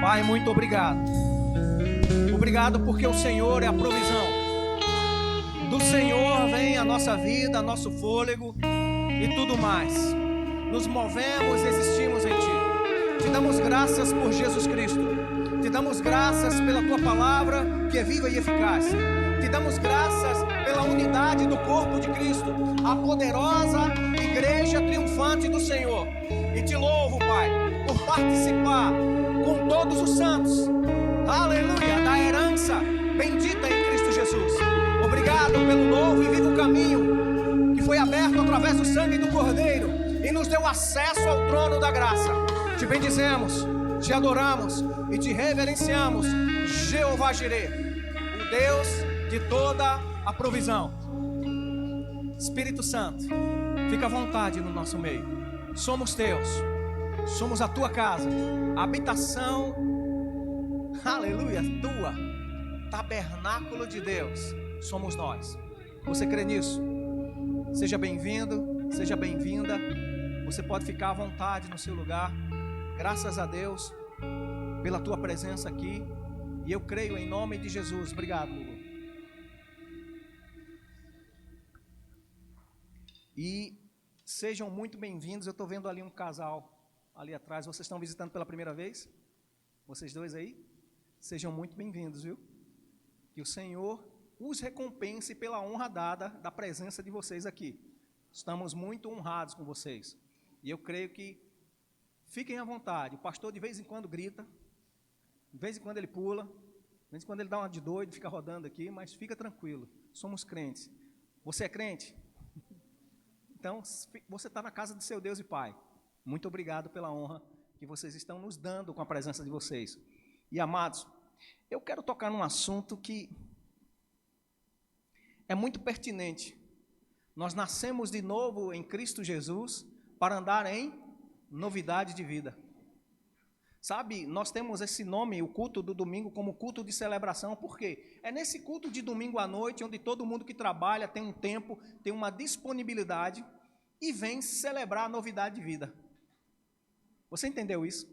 Pai, muito obrigado. Obrigado porque o Senhor é a provisão. Do Senhor vem a nossa vida, nosso fôlego e tudo mais. Nos movemos e existimos em Ti. Te damos graças por Jesus Cristo. Te damos graças pela Tua palavra que é viva e eficaz. Te damos graças pela unidade do corpo de Cristo, a poderosa igreja triunfante do Senhor. E te louvo, Pai, por participar com todos os santos, aleluia, da herança bendita em Cristo Jesus. Obrigado pelo novo e vivo caminho que foi aberto através do sangue do Cordeiro e nos deu acesso ao trono da graça. Te bendizemos, te adoramos e te reverenciamos, Jeová Jireh, o Deus de toda a provisão. Espírito Santo, fica à vontade no nosso meio. Somos teus, somos a tua casa, a habitação, aleluia, tua, tabernáculo de Deus, somos nós. Você crê nisso? Seja bem-vindo, seja bem-vinda. Você pode ficar à vontade no seu lugar. Graças a Deus pela tua presença aqui. E eu creio em nome de Jesus. Obrigado, Hugo. E sejam muito bem-vindos. Eu estou vendo ali um casal ali atrás. Vocês estão visitando pela primeira vez? Vocês dois aí? Sejam muito bem-vindos, viu? Que o Senhor os recompense pela honra dada da presença de vocês aqui. Estamos muito honrados com vocês. E eu creio que fiquem à vontade. O pastor de vez em quando grita, de vez em quando ele pula, de vez em quando ele dá uma de doido, fica rodando aqui, mas fica tranquilo. Somos crentes. Você é crente? Então, você está na casa do seu Deus e Pai. Muito obrigado pela honra que vocês estão nos dando com a presença de vocês. E, amados, eu quero tocar num assunto que é muito pertinente. Nós nascemos de novo em Cristo Jesus para andar em novidade de vida. Sabe, nós temos esse nome, o culto do domingo, como culto de celebração, porque é nesse culto de domingo à noite, onde todo mundo que trabalha tem um tempo, tem uma disponibilidade e vem celebrar a novidade de vida. Você entendeu isso?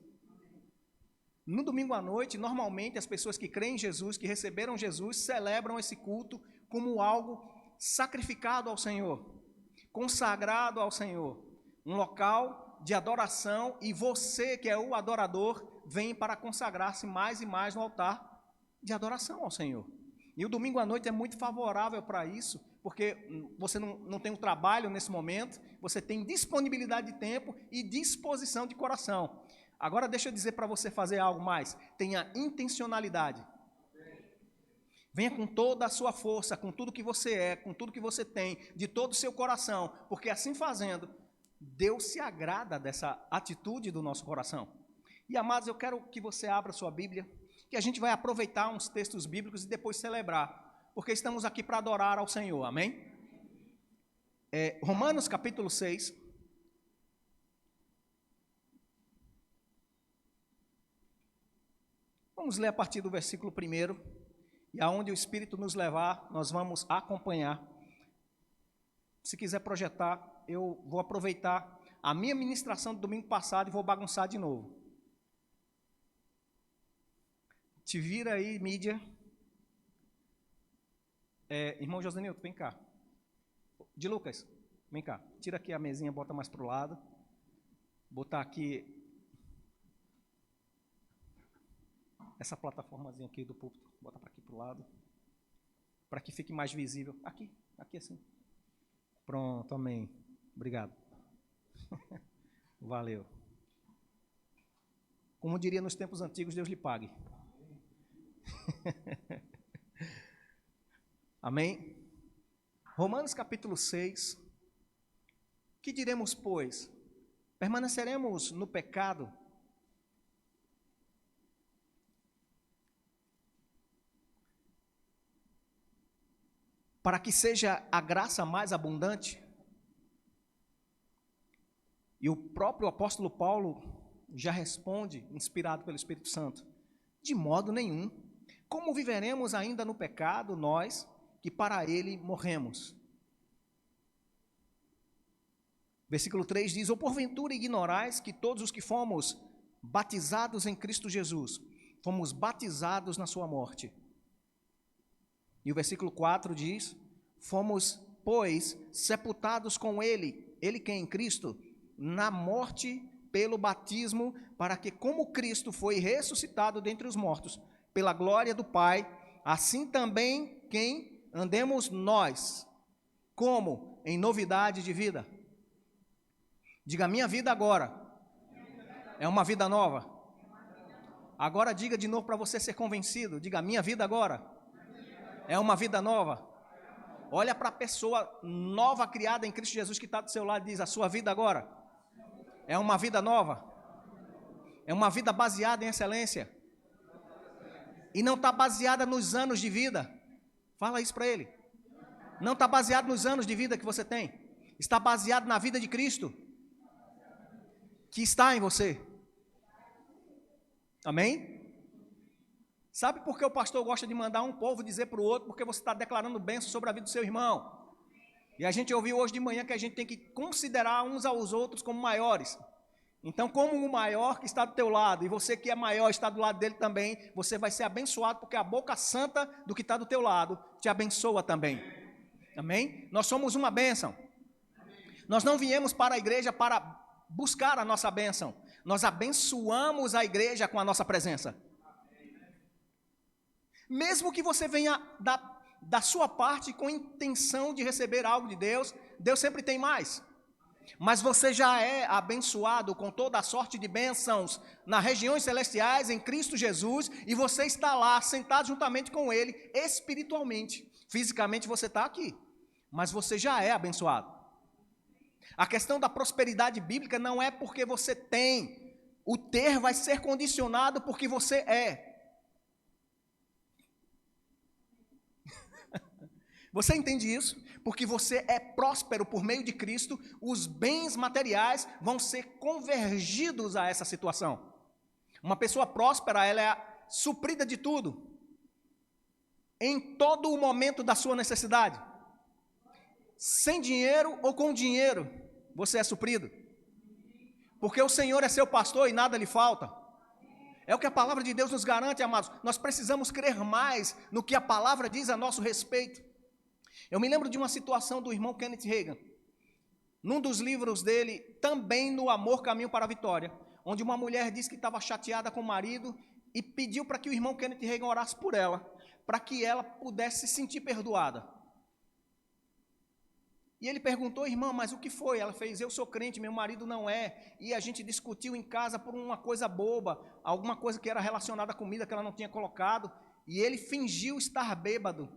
No domingo à noite, normalmente, as pessoas que creem em Jesus, que receberam Jesus, celebram esse culto como algo sacrificado ao Senhor, consagrado ao Senhor, um local de adoração, e você, que é o adorador, vem para consagrar-se mais e mais no altar de adoração ao Senhor. E o domingo à noite é muito favorável para isso, porque você não tem um trabalho nesse momento, você tem disponibilidade de tempo e disposição de coração. Agora deixa eu dizer para você fazer algo mais, tenha intencionalidade. Venha com toda a sua força, com tudo que você é, com tudo que você tem, de todo o seu coração, porque assim fazendo, Deus se agrada dessa atitude do nosso coração. E, amados, eu quero que você abra sua Bíblia, que a gente vai aproveitar uns textos bíblicos e depois celebrar, porque estamos aqui para adorar ao Senhor, amém? Romanos capítulo 6. Vamos ler a partir do versículo 1, e aonde o Espírito nos levar, nós vamos acompanhar. Se quiser projetar, eu vou aproveitar a minha ministração do domingo passado e vou bagunçar de novo. Te vira aí, mídia. Irmão Josenilton, vem cá. De Lucas, vem cá. Tira aqui a mesinha, bota mais para o lado. Botar aqui essa plataformazinha aqui do púlpito. Bota para aqui para o lado. Para que fique mais visível. Aqui assim. Pronto, amém. Obrigado. Valeu. Como diria nos tempos antigos, Deus lhe pague. Amém? Romanos capítulo 6. Que diremos, pois? Permaneceremos no pecado? Para que seja a graça mais abundante? E o próprio apóstolo Paulo já responde, inspirado pelo Espírito Santo: de modo nenhum. Como viveremos ainda no pecado, nós que para ele morremos? Versículo 3 diz: ou porventura ignorais que todos os que fomos batizados em Cristo Jesus, fomos batizados na sua morte. E o versículo 4 diz: fomos, pois, sepultados com ele, ele quem? Cristo, na morte pelo batismo, para que, como Cristo foi ressuscitado dentre os mortos, pela glória do Pai, assim também quem? Andemos nós. Como? Em novidade de vida. Diga, minha vida agora é uma vida nova. Agora diga de novo para você ser convencido. Diga, minha vida agora é uma vida nova. Olha para a pessoa nova criada em Cristo Jesus que está do seu lado e diz, a sua vida agora é uma vida nova. É uma vida baseada em excelência. E não está baseada nos anos de vida. Fala isso para ele. Não está baseado nos anos de vida que você tem. Está baseado na vida de Cristo que está em você. Amém? Sabe por que o pastor gosta de mandar um povo dizer para o outro? Porque você está declarando bênção sobre a vida do seu irmão. E a gente ouviu hoje de manhã que a gente tem que considerar uns aos outros como maiores. Então, como o maior que está do teu lado, e você que é maior está do lado dele também, você vai ser abençoado, porque a boca santa do que está do teu lado te abençoa também. Amém? Nós somos uma bênção. Nós não viemos para a igreja para buscar a nossa bênção. Nós abençoamos a igreja com a nossa presença. Mesmo que você venha da sua parte com intenção de receber algo de Deus, Deus sempre tem mais. Mas você já é abençoado com toda a sorte de bênçãos nas regiões celestiais em Cristo Jesus, e você está lá sentado juntamente com Ele espiritualmente. Fisicamente você está aqui, mas você já é abençoado. A questão da prosperidade bíblica não é porque você tem, o ter vai ser condicionado porque você é. Você entende isso? Porque você é próspero por meio de Cristo, os bens materiais vão ser convergidos a essa situação. Uma pessoa próspera, ela é suprida de tudo, em todo o momento da sua necessidade. Sem dinheiro ou com dinheiro, você é suprido. Porque o Senhor é seu pastor e nada lhe falta. É o que a palavra de Deus nos garante, amados. Nós precisamos crer mais no que a palavra diz a nosso respeito. Eu me lembro de uma situação do irmão Kenneth Hagin, num dos livros dele, também no Amor, Caminho para a Vitória, onde uma mulher disse que estava chateada com o marido e pediu para que o irmão Kenneth Hagin orasse por ela, para que ela pudesse se sentir perdoada. E ele perguntou, irmã, mas o que foi? Ela fez, eu sou crente, meu marido não é, e a gente discutiu em casa por uma coisa boba, alguma coisa que era relacionada à comida que ela não tinha colocado, e ele fingiu estar bêbado.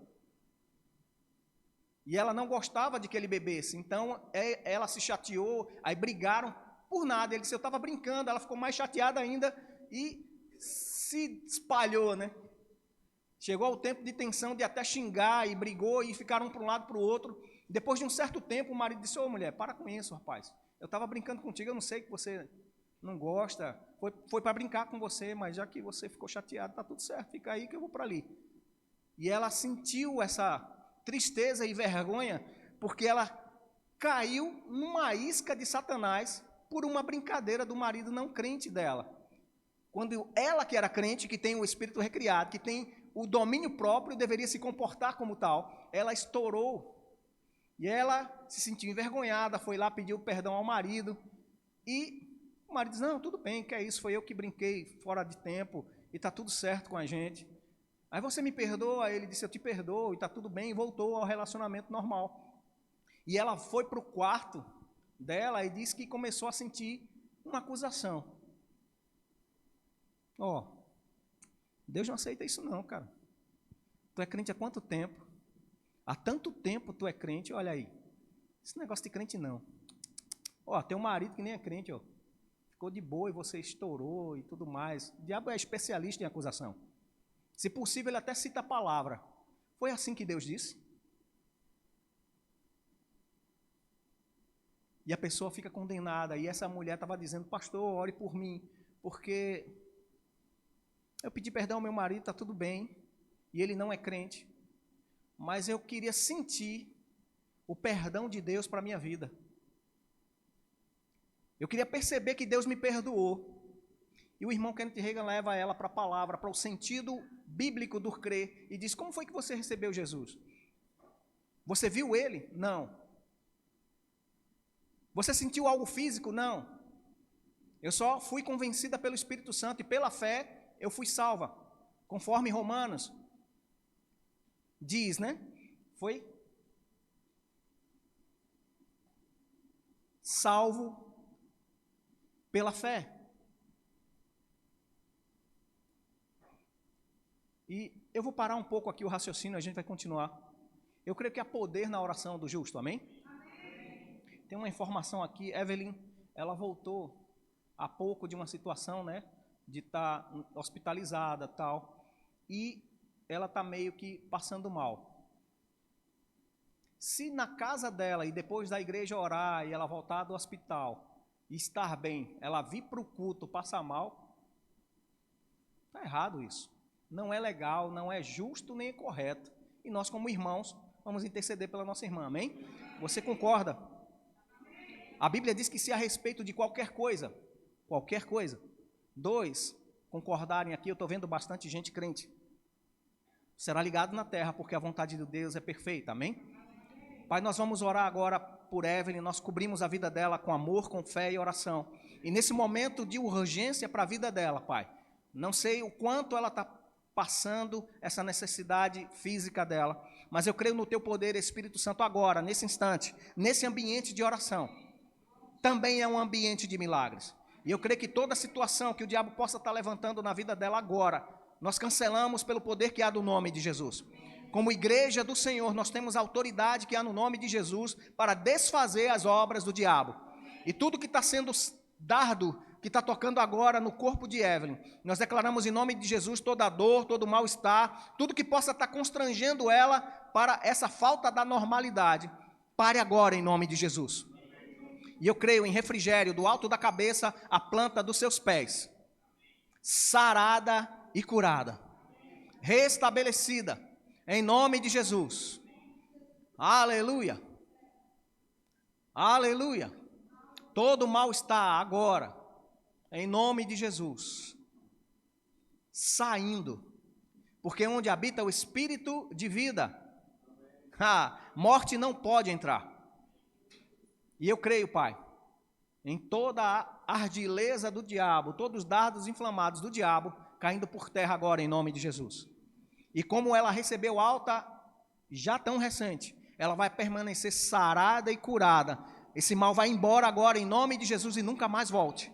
E ela não gostava de que ele bebesse, então ela se chateou, aí brigaram por nada. Ele disse, eu estava brincando, ela ficou mais chateada ainda e se espalhou, né? Chegou ao tempo de tensão, de até xingar, e brigou, e ficaram um para um lado para o outro. Depois de um certo tempo, o marido disse, ô mulher, para com isso, rapaz. Eu estava brincando contigo, eu não sei que você não gosta, foi para brincar com você, mas já que você ficou chateado, está tudo certo, fica aí que eu vou para ali. E ela sentiu essa tristeza e vergonha, porque ela caiu numa isca de Satanás por uma brincadeira do marido não crente dela. Quando ela, que era crente, que tem o espírito recriado, que tem o domínio próprio, deveria se comportar como tal, ela estourou. E ela se sentiu envergonhada, foi lá, pediu perdão ao marido, e o marido disse, não, tudo bem, que é isso, foi eu que brinquei fora de tempo, e está tudo certo com a gente. Aí você me perdoa? Ele disse, eu te perdoo, e está tudo bem, e voltou ao relacionamento normal. E ela foi para o quarto dela e disse que começou a sentir uma acusação. Deus não aceita isso não, cara. Tu é crente há quanto tempo? Há tanto tempo tu é crente, olha aí. Esse negócio de crente não. Teu marido que nem é crente, ficou de boa e você estourou e tudo mais. O diabo é especialista em acusação. Se possível, ele até cita a palavra. Foi assim que Deus disse? E a pessoa fica condenada. E essa mulher estava dizendo, pastor, ore por mim, porque eu pedi perdão ao meu marido, está tudo bem, e ele não é crente, mas eu queria sentir o perdão de Deus para a minha vida. Eu queria perceber que Deus me perdoou. E o irmão Kenneth Reagan leva ela para a palavra, para o sentido bíblico do crer, e diz: como foi que você recebeu Jesus? Você viu ele? Não. Você sentiu algo físico? Não. Eu só fui convencida pelo Espírito Santo, e pela fé eu fui salva, conforme Romanos diz, né? Foi salvo pela fé. E eu vou parar um pouco aqui o raciocínio, a gente vai continuar. Eu creio que há poder na oração do justo, amém? Tem uma informação aqui, Evelyn, ela voltou há pouco de uma situação, né, de estar hospitalizada, tal, e ela está meio que passando mal. Se na casa dela, e depois da igreja orar, e ela voltar do hospital, e estar bem, ela vir para o culto, passar mal, está errado isso. Não é legal, não é justo, nem é correto. E nós, como irmãos, vamos interceder pela nossa irmã, amém? Você concorda? A Bíblia diz que se a respeito de qualquer coisa, dois concordarem aqui, eu estou vendo bastante gente crente, será ligado na terra, porque a vontade de Deus é perfeita, amém? Pai, nós vamos orar agora por Evelyn, nós cobrimos a vida dela com amor, com fé e oração. E nesse momento de urgência para a vida dela, Pai, não sei o quanto ela está passando essa necessidade física dela, mas eu creio no Teu poder, Espírito Santo, agora, nesse instante, nesse ambiente de oração. Também é um ambiente de milagres. E eu creio que toda situação que o diabo possa estar levantando na vida dela agora, nós cancelamos pelo poder que há do nome de Jesus. Como igreja do Senhor, nós temos a autoridade que há no nome de Jesus para desfazer as obras do diabo. E tudo que está sendo dardo, que está tocando agora no corpo de Evelyn, nós declaramos em nome de Jesus toda dor, todo mal-estar, tudo que possa estar constrangendo ela para essa falta da normalidade, pare agora em nome de Jesus. E eu creio em refrigério do alto da cabeça à planta dos seus pés, sarada e curada, restabelecida, em nome de Jesus. Aleluia. Aleluia. Todo mal-estar agora, em nome de Jesus, saindo, porque onde habita o Espírito de vida, morte não pode entrar. E eu creio, Pai, em toda a ardileza do diabo, todos os dardos inflamados do diabo, caindo por terra agora em nome de Jesus. E como ela recebeu alta, já tão recente, ela vai permanecer sarada e curada. Esse mal vai embora agora em nome de Jesus e nunca mais volte.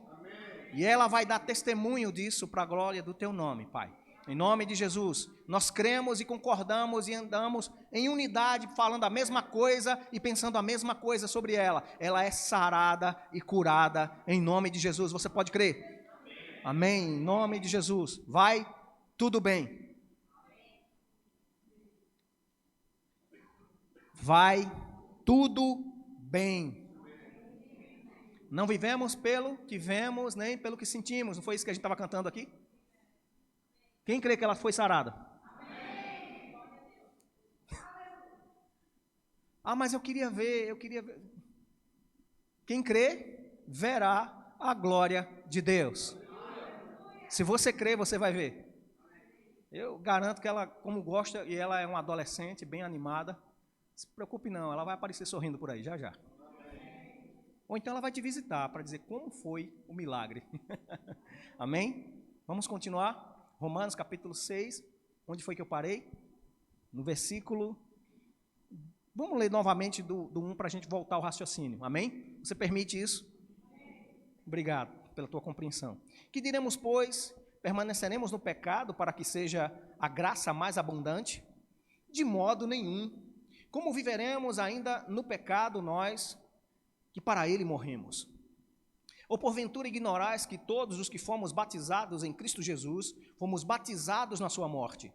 E ela vai dar testemunho disso para a glória do Teu nome, Pai. Em nome de Jesus, nós cremos e concordamos e andamos em unidade, falando a mesma coisa e pensando a mesma coisa sobre ela. Ela é sarada e curada em nome de Jesus. Você pode crer? Amém. Em nome de Jesus. Vai tudo bem. Vai tudo bem. Não vivemos pelo que vemos, nem pelo que sentimos. Não foi isso que a gente estava cantando aqui? Quem crê que ela foi sarada? Mas eu queria ver. Quem crê, verá a glória de Deus. Se você crê, você vai ver. Eu garanto que ela, como gosta, e ela é uma adolescente bem animada, não se preocupe não, ela vai aparecer sorrindo por aí, já já. Ou então ela vai te visitar para dizer como foi o milagre. Amém? Vamos continuar? Romanos capítulo 6, onde foi que eu parei? No versículo... Vamos ler novamente do 1 para a gente voltar ao raciocínio. Amém? Você permite isso? Obrigado pela tua compreensão. Que diremos, pois? Permaneceremos no pecado para que seja a graça mais abundante? De modo nenhum. Como viveremos ainda no pecado nós, que para ele morremos? Ou porventura ignorais que todos os que fomos batizados em Cristo Jesus, fomos batizados na sua morte?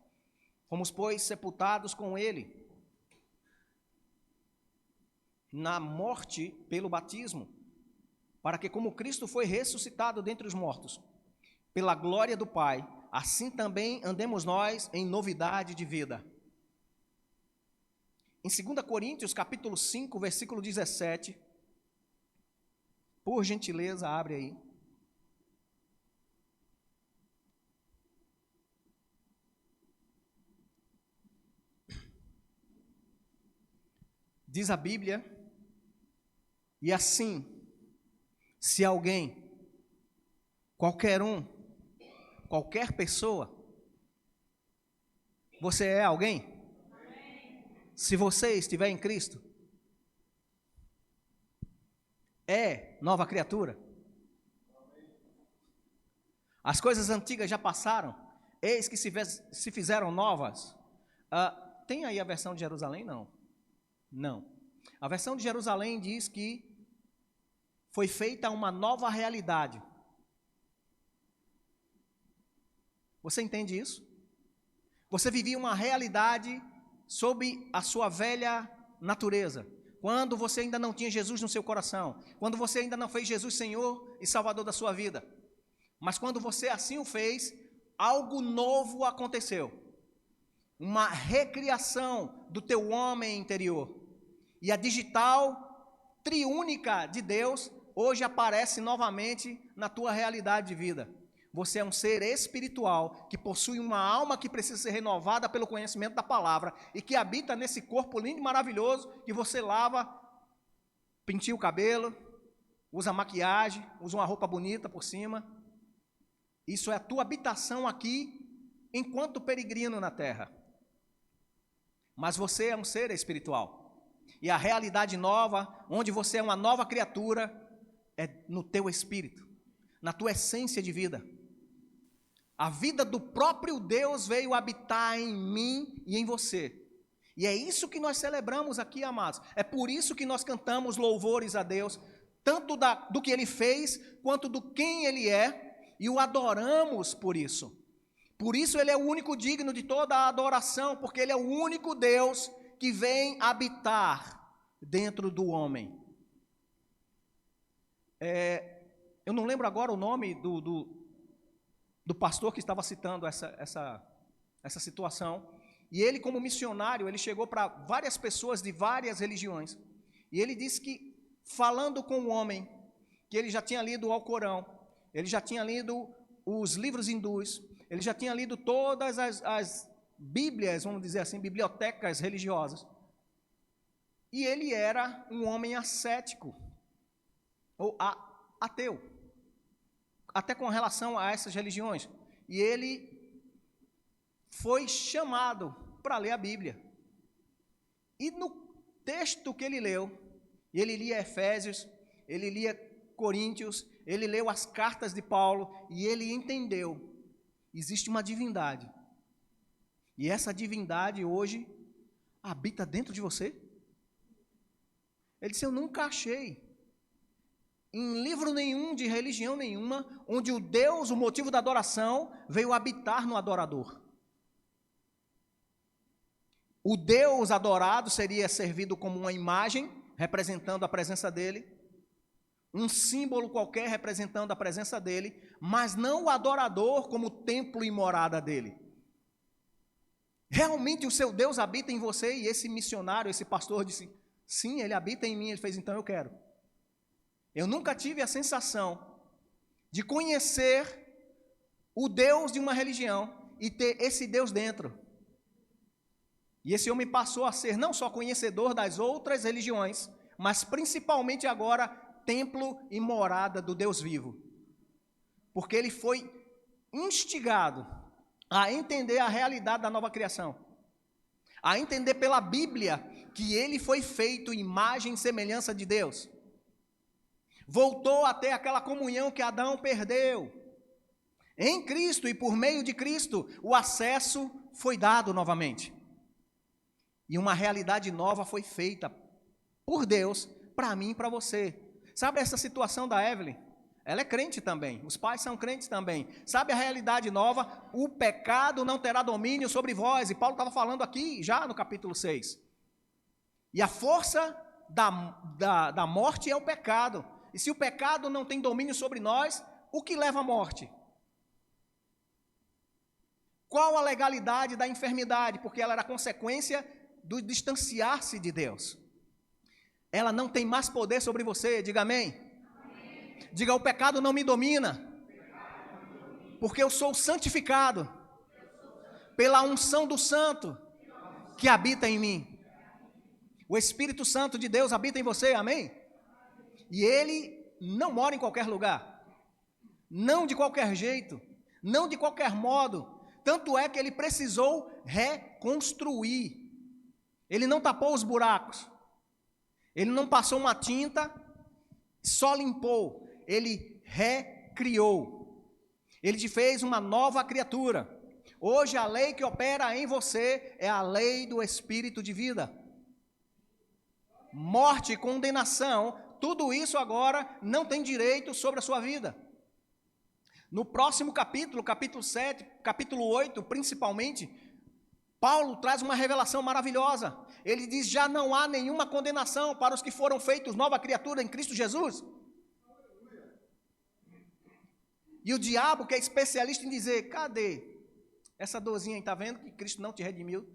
Fomos, pois, sepultados com ele na morte pelo batismo, para que como Cristo foi ressuscitado dentre os mortos, pela glória do Pai, assim também andemos nós em novidade de vida. Em 2 Coríntios, capítulo 5, versículo 17, por gentileza, abre aí. Diz a Bíblia, e assim, se alguém, qualquer um, qualquer pessoa, você é alguém? Se você estiver em Cristo, é nova criatura. As coisas antigas já passaram, eis que se fizeram novas. Tem aí a versão de Jerusalém? Não. A versão de Jerusalém diz que foi feita uma nova realidade. Você entende isso? Você vivia uma realidade sob a sua velha natureza, quando você ainda não tinha Jesus no seu coração, quando você ainda não fez Jesus Senhor e Salvador da sua vida. Mas quando você assim o fez, algo novo aconteceu. Uma recriação do teu homem interior. E a digital triúnica de Deus hoje aparece novamente na tua realidade de vida. Você é um ser espiritual que possui uma alma que precisa ser renovada pelo conhecimento da palavra e que habita nesse corpo lindo e maravilhoso que você lava, penteia o cabelo, usa maquiagem, usa uma roupa bonita por cima. Isso é a tua habitação aqui enquanto peregrino na terra. Mas você é um ser espiritual. E a realidade nova, onde você é uma nova criatura, é no teu espírito, na tua essência de vida. A vida do próprio Deus veio habitar em mim e em você. E é isso que nós celebramos aqui, amados. É por isso que nós cantamos louvores a Deus, tanto do que Ele fez, quanto do quem Ele é, e o adoramos por isso. Por isso Ele é o único digno de toda a adoração, porque Ele é o único Deus que vem habitar dentro do homem. Eu não lembro agora o nome do pastor que estava citando essa situação, e ele, como missionário, ele chegou para várias pessoas de várias religiões, e ele disse que, falando com o homem, que ele já tinha lido o Alcorão, ele já tinha lido os livros hindus, ele já tinha lido todas as bíblias, vamos dizer assim, bibliotecas religiosas, e ele era um homem ascético, ou ateu, até com relação a essas religiões. E ele foi chamado para ler a Bíblia. E no texto que ele leu, ele lia Efésios, ele lia Coríntios, ele leu as cartas de Paulo, e ele entendeu, existe uma divindade. E essa divindade hoje habita dentro de você. Ele disse, eu nunca achei em livro nenhum, de religião nenhuma, onde o Deus, o motivo da adoração, veio habitar no adorador. O Deus adorado seria servido como uma imagem, representando a presença dele, um símbolo qualquer representando a presença dele, mas não o adorador como templo e morada dele. Realmente o seu Deus habita em você, e esse missionário, esse pastor disse, sim, ele habita em mim. Ele fez, então eu quero. Eu nunca tive a sensação de conhecer o Deus de uma religião e ter esse Deus dentro. E esse homem passou a ser não só conhecedor das outras religiões, mas principalmente agora templo e morada do Deus vivo. Porque ele foi instigado a entender a realidade da nova criação, a entender pela Bíblia que ele foi feito imagem e semelhança de Deus. Voltou a ter aquela comunhão que Adão perdeu. Em Cristo e por meio de Cristo, o acesso foi dado novamente. E uma realidade nova foi feita por Deus, para mim e para você. Sabe essa situação da Evelyn? Ela é crente também, os pais são crentes também. Sabe a realidade nova? O pecado não terá domínio sobre vós. E Paulo estava falando aqui já no capítulo 6. E a força da morte é o pecado. E se o pecado não tem domínio sobre nós, o que leva à morte? Qual a legalidade da enfermidade? Porque ela era consequência do distanciar-se de Deus. Ela não tem mais poder sobre você, diga amém. Amém. Diga, o pecado não me domina, porque eu sou santificado pela unção do Santo que habita em mim. O Espírito Santo de Deus habita em você, amém? E ele não mora em qualquer lugar, não de qualquer jeito, não de qualquer modo. Tanto é que ele precisou reconstruir. Ele não tapou os buracos, ele não passou uma tinta, só limpou, ele recriou. Ele te fez uma nova criatura. Hoje a lei que opera em você é a lei do Espírito de vida. Morte e condenação, tudo isso agora não tem direito sobre a sua vida. No próximo capítulo, capítulo 7, capítulo 8, principalmente, Paulo traz uma revelação maravilhosa. Ele diz: já não há nenhuma condenação para os que foram feitos nova criatura em Cristo Jesus. E o diabo, que é especialista em dizer: cadê essa dorzinha aí, está vendo que Cristo não te redimiu?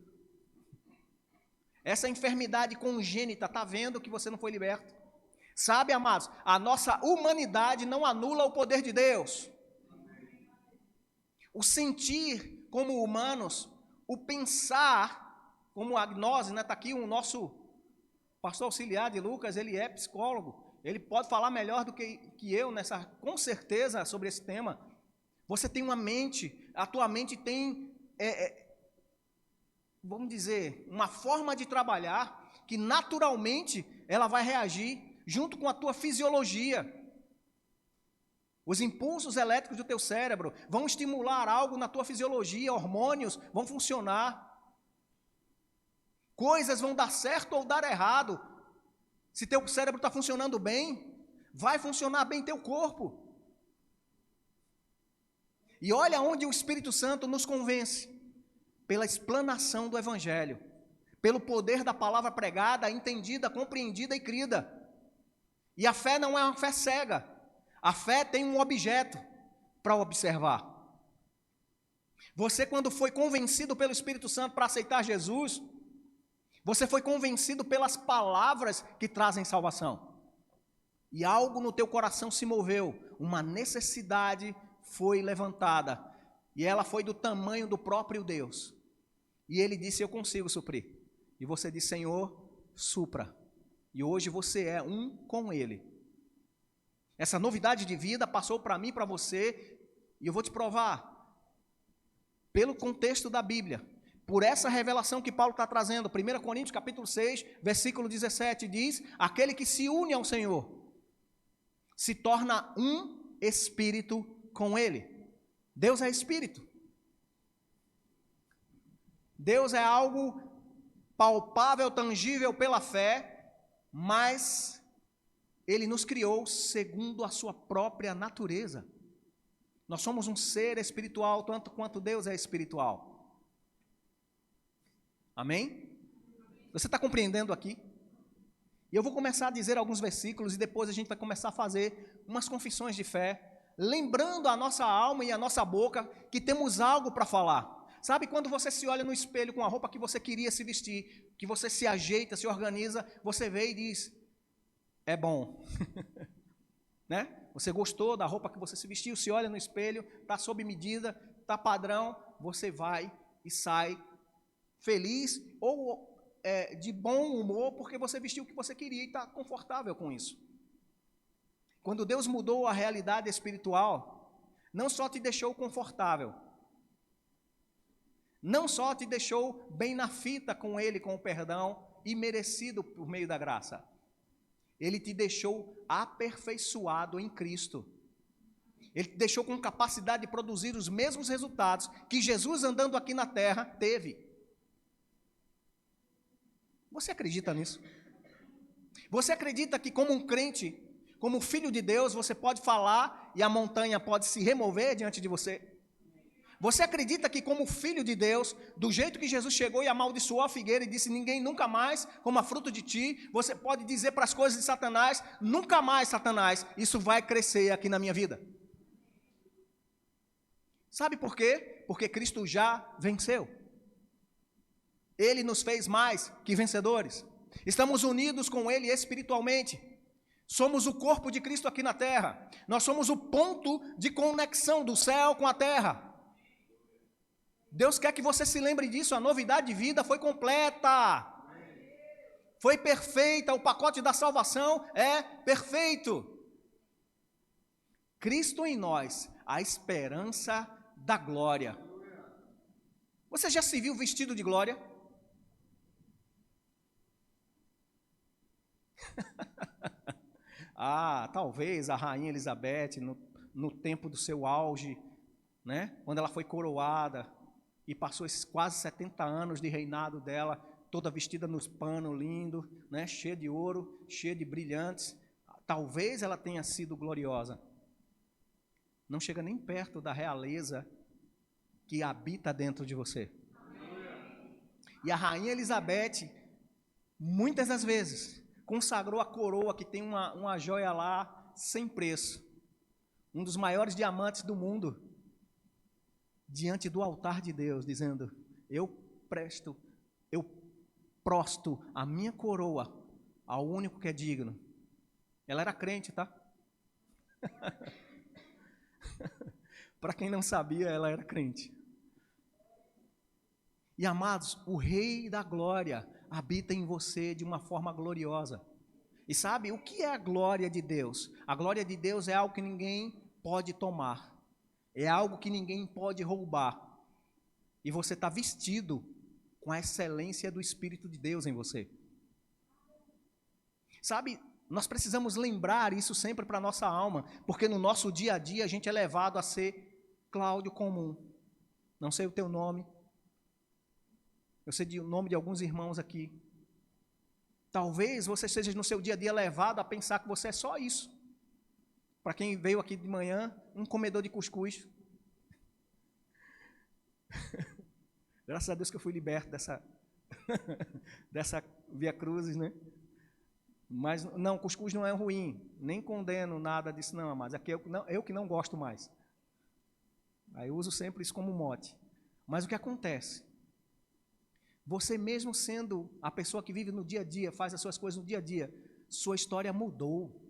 Essa enfermidade congênita, está vendo que você não foi liberto? Sabe, amados, a nossa humanidade não anula o poder de Deus. O sentir como humanos, o pensar como agnose, né? Está aqui o nosso pastor auxiliar de Lucas, ele é psicólogo, ele pode falar melhor do que eu, com certeza, sobre esse tema. Você tem uma mente, a tua mente tem, vamos dizer, uma forma de trabalhar que naturalmente ela vai reagir junto com a tua fisiologia. Os impulsos elétricos do teu cérebro vão estimular algo na tua fisiologia, hormônios vão funcionar. Coisas vão dar certo ou dar errado. Se teu cérebro está funcionando bem, vai funcionar bem teu corpo. E olha onde o Espírito Santo nos convence. Pela explanação do Evangelho. Pelo poder da palavra pregada, entendida, compreendida e crida. E a fé não é uma fé cega. A fé tem um objeto para observar. Você, quando foi convencido pelo Espírito Santo para aceitar Jesus, você foi convencido pelas palavras que trazem salvação. E algo no teu coração se moveu, uma necessidade foi levantada, e ela foi do tamanho do próprio Deus. E ele disse: eu consigo suprir. E você disse: Senhor, supra. E hoje você é um com ele. Essa novidade de vida passou para mim, para você, e eu vou te provar, pelo contexto da Bíblia, por essa revelação que Paulo está trazendo. 1 Coríntios capítulo 6, versículo 17 diz: aquele que se une ao Senhor, se torna um espírito com ele. Deus é espírito. Deus é algo palpável, tangível pela fé, mas ele nos criou segundo a sua própria natureza. Nós somos um ser espiritual, tanto quanto Deus é espiritual. Amém? Você está compreendendo aqui? E eu vou começar a dizer alguns versículos e depois a gente vai começar a fazer umas confissões de fé, lembrando a nossa alma e a nossa boca que temos algo para falar. Sabe quando você se olha no espelho com a roupa que você queria se vestir, que você se ajeita, se organiza, você vê e diz: é bom. Né? Você gostou da roupa que você se vestiu, se olha no espelho, está sob medida, está padrão, você vai e sai feliz ou de bom humor porque você vestiu o que você queria e está confortável com isso. Quando Deus mudou a realidade espiritual, não só te deixou confortável, não só te deixou bem na fita com Ele, com o perdão e merecido por meio da graça, Ele te deixou aperfeiçoado em Cristo. Ele te deixou com capacidade de produzir os mesmos resultados que Jesus andando aqui na terra teve. Você acredita nisso? Você acredita que como um crente, como filho de Deus, você pode falar e a montanha pode se remover diante de você? Você acredita que como filho de Deus, do jeito que Jesus chegou e amaldiçoou a figueira e disse: ninguém nunca mais coma fruto de ti, você pode dizer para as coisas de Satanás: nunca mais, Satanás, isso vai crescer aqui na minha vida? Sabe por quê? Porque Cristo já venceu. Ele nos fez mais que vencedores. Estamos unidos com Ele espiritualmente. Somos o corpo de Cristo aqui na terra. Nós somos o ponto de conexão do céu com a terra. Deus quer que você se lembre disso. A novidade de vida foi completa. foi perfeita, o pacote da salvação é perfeito. Cristo em nós, a esperança da glória. Você já se viu vestido de glória? Talvez a rainha Elizabeth, no tempo do seu auge, né, quando ela foi coroada e passou esses quase 70 anos de reinado dela, toda vestida nos panos lindo, né, cheia de ouro, cheia de brilhantes, talvez ela tenha sido gloriosa. Não chega nem perto da realeza que habita dentro de você. E a rainha Elizabeth, muitas das vezes, consagrou a coroa que tem uma joia lá sem preço, um dos maiores diamantes do mundo, diante do altar de Deus, dizendo: eu prosto a minha coroa ao único que é digno. Ela era crente, tá? Para quem não sabia, ela era crente. E amados, o Rei da Glória habita em você de uma forma gloriosa. E sabe, o que é a glória de Deus? A glória de Deus é algo que ninguém pode tomar. É algo que ninguém pode roubar. E você está vestido com a excelência do Espírito de Deus em você. Sabe, nós precisamos lembrar isso sempre para a nossa alma, porque no nosso dia a dia a gente é levado a ser Cláudio comum. Não sei o teu nome. Eu sei o nome de alguns irmãos aqui. Talvez você esteja no seu dia a dia levado a pensar que você é só isso. Para quem veio aqui de manhã, um comedor de cuscuz. Graças a Deus que eu fui liberto dessa Via Cruzes, né? Mas não, cuscuz não é ruim. Nem condeno nada disso não, mas aqui eu que não gosto mais. Aí eu uso sempre isso como mote. Mas o que acontece? Você mesmo sendo a pessoa que vive no dia a dia, faz as suas coisas no dia a dia, sua história mudou.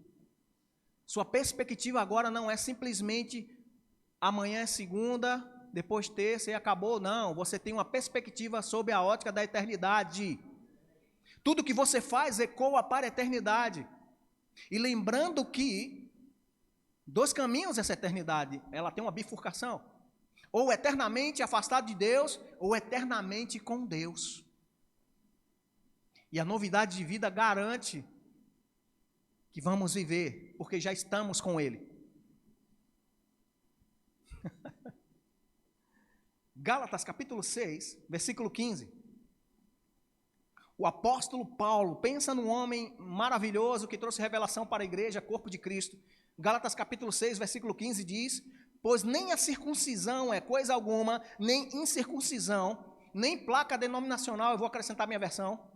Sua perspectiva agora não é simplesmente amanhã é segunda, depois terça e acabou. Não, você tem uma perspectiva sob a ótica da eternidade. Tudo que você faz ecoa para a eternidade. E lembrando que dois caminhos essa eternidade, ela tem uma bifurcação. Ou eternamente afastado de Deus, ou eternamente com Deus. E a novidade de vida garante que vamos viver, porque já estamos com Ele. Gálatas capítulo 6, versículo 15. O apóstolo Paulo, pensa num homem maravilhoso que trouxe revelação para a igreja, corpo de Cristo. Gálatas capítulo 6, versículo 15 diz: pois nem a circuncisão é coisa alguma, nem incircuncisão, nem placa denominacional, eu vou acrescentar minha versão.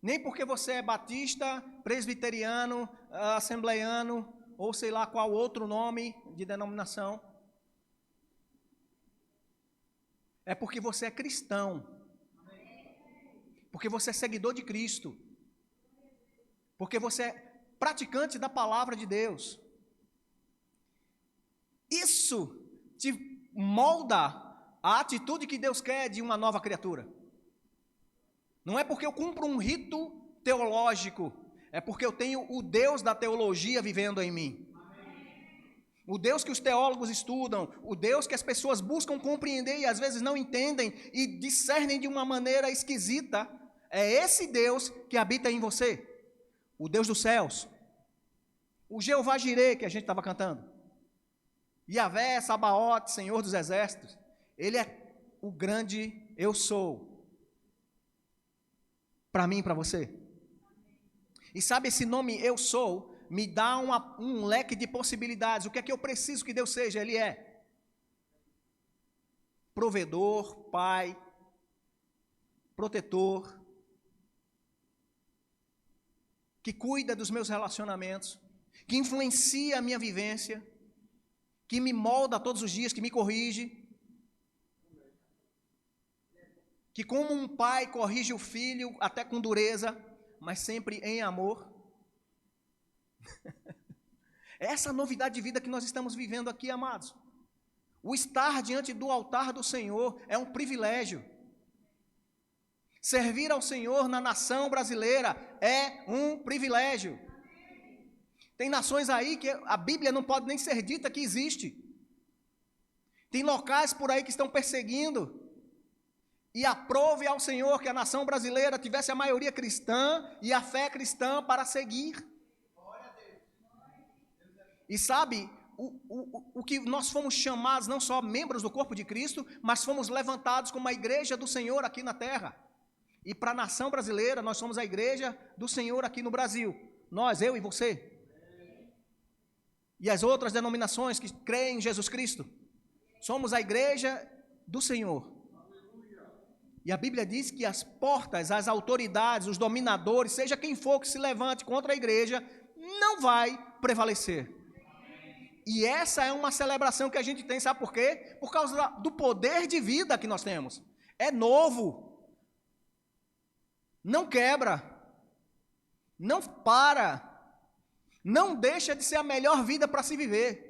Nem porque você é batista, presbiteriano, assembleiano, ou sei lá qual outro nome de denominação. É porque você é cristão. Porque você é seguidor de Cristo. Porque você é praticante da palavra de Deus. Isso te molda a atitude que Deus quer de uma nova criatura. Não é porque eu cumpro um rito teológico, é porque eu tenho o Deus da teologia vivendo em mim. O Deus que os teólogos estudam, o Deus que as pessoas buscam compreender e às vezes não entendem e discernem de uma maneira esquisita, é esse Deus que habita em você. O Deus dos céus, o Jeová Jirê que a gente estava cantando, Yahvé, Sabaote, Senhor dos exércitos, Ele é o grande eu sou, para mim e para você. E sabe, esse nome eu sou, me dá um leque de possibilidades. O que é que eu preciso que Deus seja? Ele é provedor, pai, protetor, que cuida dos meus relacionamentos, que influencia a minha vivência, que me molda todos os dias, que me corrige, que como um pai corrige o filho até com dureza, mas sempre em amor. Essa novidade de vida que nós estamos vivendo aqui, amados. O estar diante do altar do Senhor é um privilégio. Servir ao Senhor na nação brasileira é um privilégio. Tem nações aí que a Bíblia não pode nem ser dita que existe. Tem locais por aí que estão perseguindo. E aprove ao Senhor que a nação brasileira tivesse a maioria cristã e a fé cristã para seguir. E sabe, o que nós fomos chamados, não só membros do corpo de Cristo, mas fomos levantados como a igreja do Senhor aqui na terra. E para a nação brasileira, nós somos a igreja do Senhor aqui no Brasil. Nós, eu e você. E as outras denominações que creem em Jesus Cristo. Somos a igreja do Senhor. E a Bíblia diz que as portas, as autoridades, os dominadores, seja quem for que se levante contra a igreja, não vai prevalecer. E essa é uma celebração que a gente tem, sabe por quê? Por causa do poder de vida que nós temos. É novo. Não quebra. Não para. Não deixa de ser a melhor vida para se viver.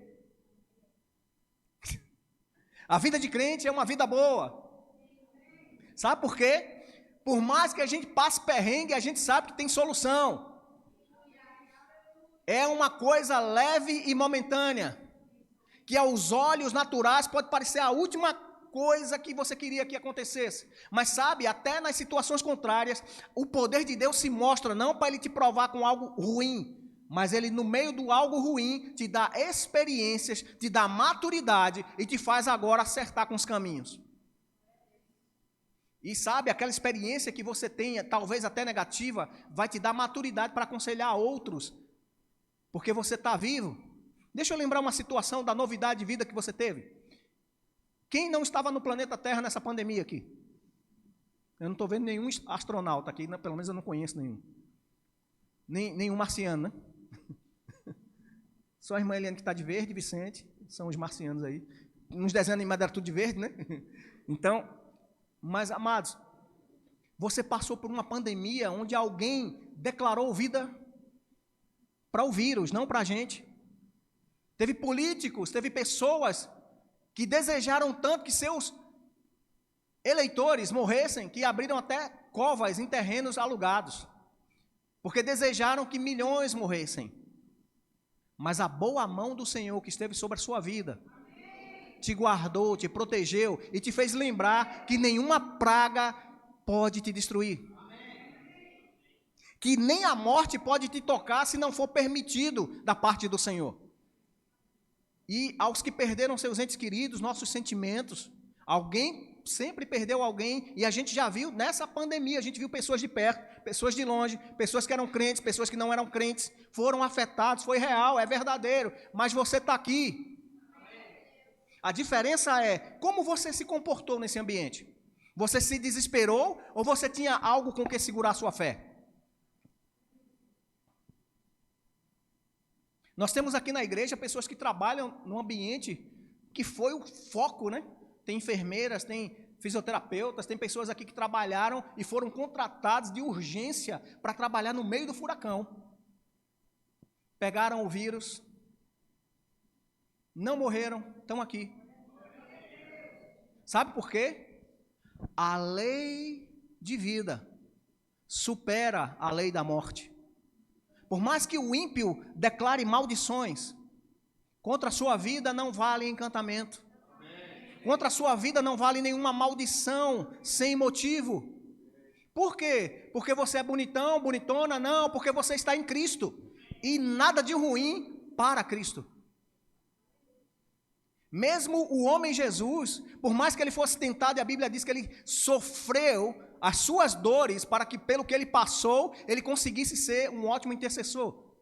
A vida de crente é uma vida boa. Sabe por quê? Por mais que a gente passe perrengue, a gente sabe que tem solução. É uma coisa leve e momentânea, que aos olhos naturais pode parecer a última coisa que você queria que acontecesse. Mas sabe, até nas situações contrárias, o poder de Deus se mostra não para ele te provar com algo ruim, mas ele no meio do algo ruim te dá experiências, te dá maturidade e te faz agora acertar com os caminhos. E sabe, aquela experiência que você tenha, talvez até negativa, vai te dar maturidade para aconselhar outros, porque você está vivo. Deixa eu lembrar uma situação da novidade de vida que você teve. Quem não estava no planeta Terra nessa pandemia aqui? Eu não estou vendo nenhum astronauta aqui, pelo menos eu não conheço nenhum. Nenhum marciano, né? Só a irmã Eliane que está de verde, Vicente, são os marcianos aí. Nos desenhos animados era tudo de verde, né? Então, mas amados, você passou por uma pandemia onde alguém declarou vida para o vírus, não para a gente. Teve políticos, teve pessoas que desejaram tanto que seus eleitores morressem, que abriram até covas em terrenos alugados, porque desejaram que milhões morressem. Mas a boa mão do Senhor que esteve sobre a sua vida, te guardou, te protegeu e te fez lembrar que nenhuma praga pode te destruir. Que nem a morte pode te tocar se não for permitido da parte do Senhor. E aos que perderam seus entes queridos, nossos sentimentos, alguém sempre perdeu alguém, e a gente já viu nessa pandemia, a gente viu pessoas de perto, pessoas de longe, pessoas que eram crentes, pessoas que não eram crentes, foram afetados, foi real, é verdadeiro, mas você está aqui. A diferença é como você se comportou nesse ambiente. Você se desesperou ou você tinha algo com que segurar a sua fé? Nós temos aqui na igreja pessoas que trabalham num ambiente que foi o foco, né? Tem enfermeiras, tem fisioterapeutas, tem pessoas aqui que trabalharam e foram contratados de urgência para trabalhar no meio do furacão. Pegaram o vírus, não morreram, estão aqui. Sabe por quê? A lei de vida supera a lei da morte. Por mais que o ímpio declare maldições, contra a sua vida não vale encantamento. Contra a sua vida não vale nenhuma maldição sem motivo. Por quê? Porque você é bonitão, bonitona? Não, porque você está em Cristo. E nada de ruim para Cristo. Mesmo o homem Jesus, por mais que ele fosse tentado, e a Bíblia diz que ele sofreu as suas dores para que, pelo que ele passou, ele conseguisse ser um ótimo intercessor.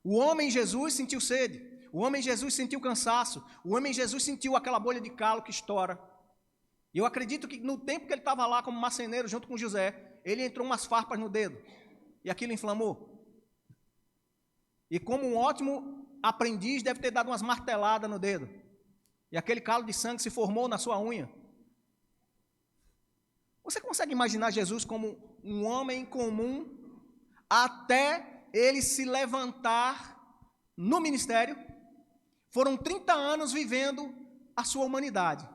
O homem Jesus sentiu sede, o homem Jesus sentiu cansaço, o homem Jesus sentiu aquela bolha de calo que estoura. E eu acredito que no tempo que ele estava lá como marceneiro junto com José, ele entrou umas farpas no dedo, e aquilo inflamou. E como um ótimo aprendiz deve ter dado umas marteladas no dedo, e aquele calo de sangue se formou na sua unha. Você consegue imaginar Jesus como um homem comum até ele se levantar no ministério? Foram 30 anos vivendo a sua humanidade,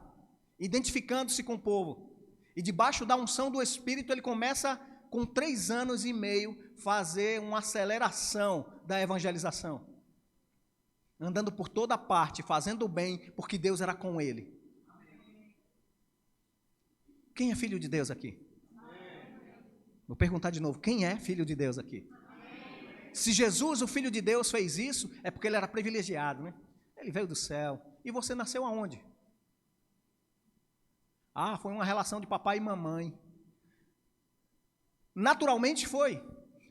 identificando-se com o povo. E debaixo da unção do Espírito, ele começa, com 3 anos e meio, fazer uma aceleração da evangelização. Andando por toda parte, fazendo o bem, porque Deus era com ele. Quem é filho de Deus aqui? Vou perguntar de novo, quem é filho de Deus aqui? Se Jesus, o Filho de Deus, fez isso, é porque ele era privilegiado, né? Ele veio do céu. E você nasceu aonde? Ah, foi uma relação de papai e mamãe. Naturalmente foi,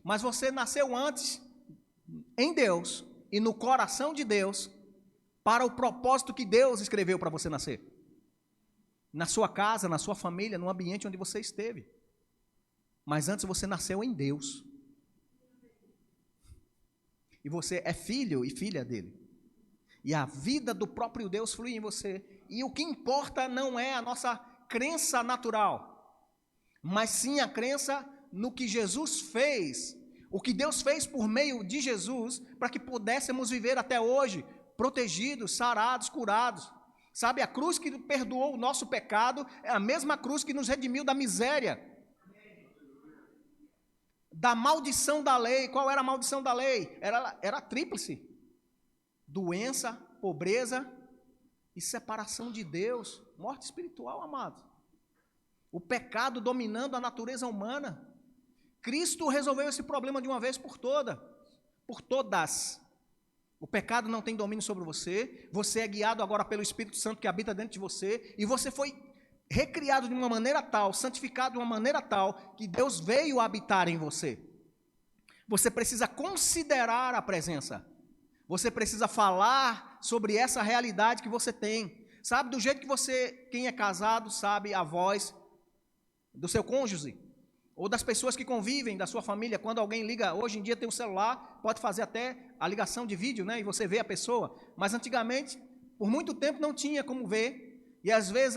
mas você nasceu antes em Deus e no coração de Deus para o propósito que Deus escreveu para você nascer. Na sua casa, na sua família, no ambiente onde você esteve. Mas antes você nasceu em Deus. E você é filho e filha dele. E a vida do próprio Deus flui em você. E o que importa não é a nossa crença natural, mas sim a crença no que Jesus fez. O que Deus fez por meio de Jesus, para que pudéssemos viver até hoje, protegidos, sarados, curados. Sabe, a cruz que perdoou o nosso pecado é a mesma cruz que nos redimiu da miséria, da maldição da lei. Qual era a maldição da lei? Era tríplice: doença, pobreza e separação de Deus, morte espiritual, amado. O pecado dominando a natureza humana. Cristo resolveu esse problema de uma vez por todas. O pecado não tem domínio sobre você, você é guiado agora pelo Espírito Santo que habita dentro de você, e você foi recriado de uma maneira tal, santificado de uma maneira tal, que Deus veio habitar em você. Você precisa considerar a presença. Você precisa falar sobre essa realidade que você tem. Sabe, do jeito que você, quem é casado, sabe a voz do seu cônjuge, ou das pessoas que convivem, da sua família. Quando alguém liga, hoje em dia tem um celular, pode fazer até a ligação de vídeo, né, e você vê a pessoa. Mas antigamente, por muito tempo não tinha como ver, e às vezes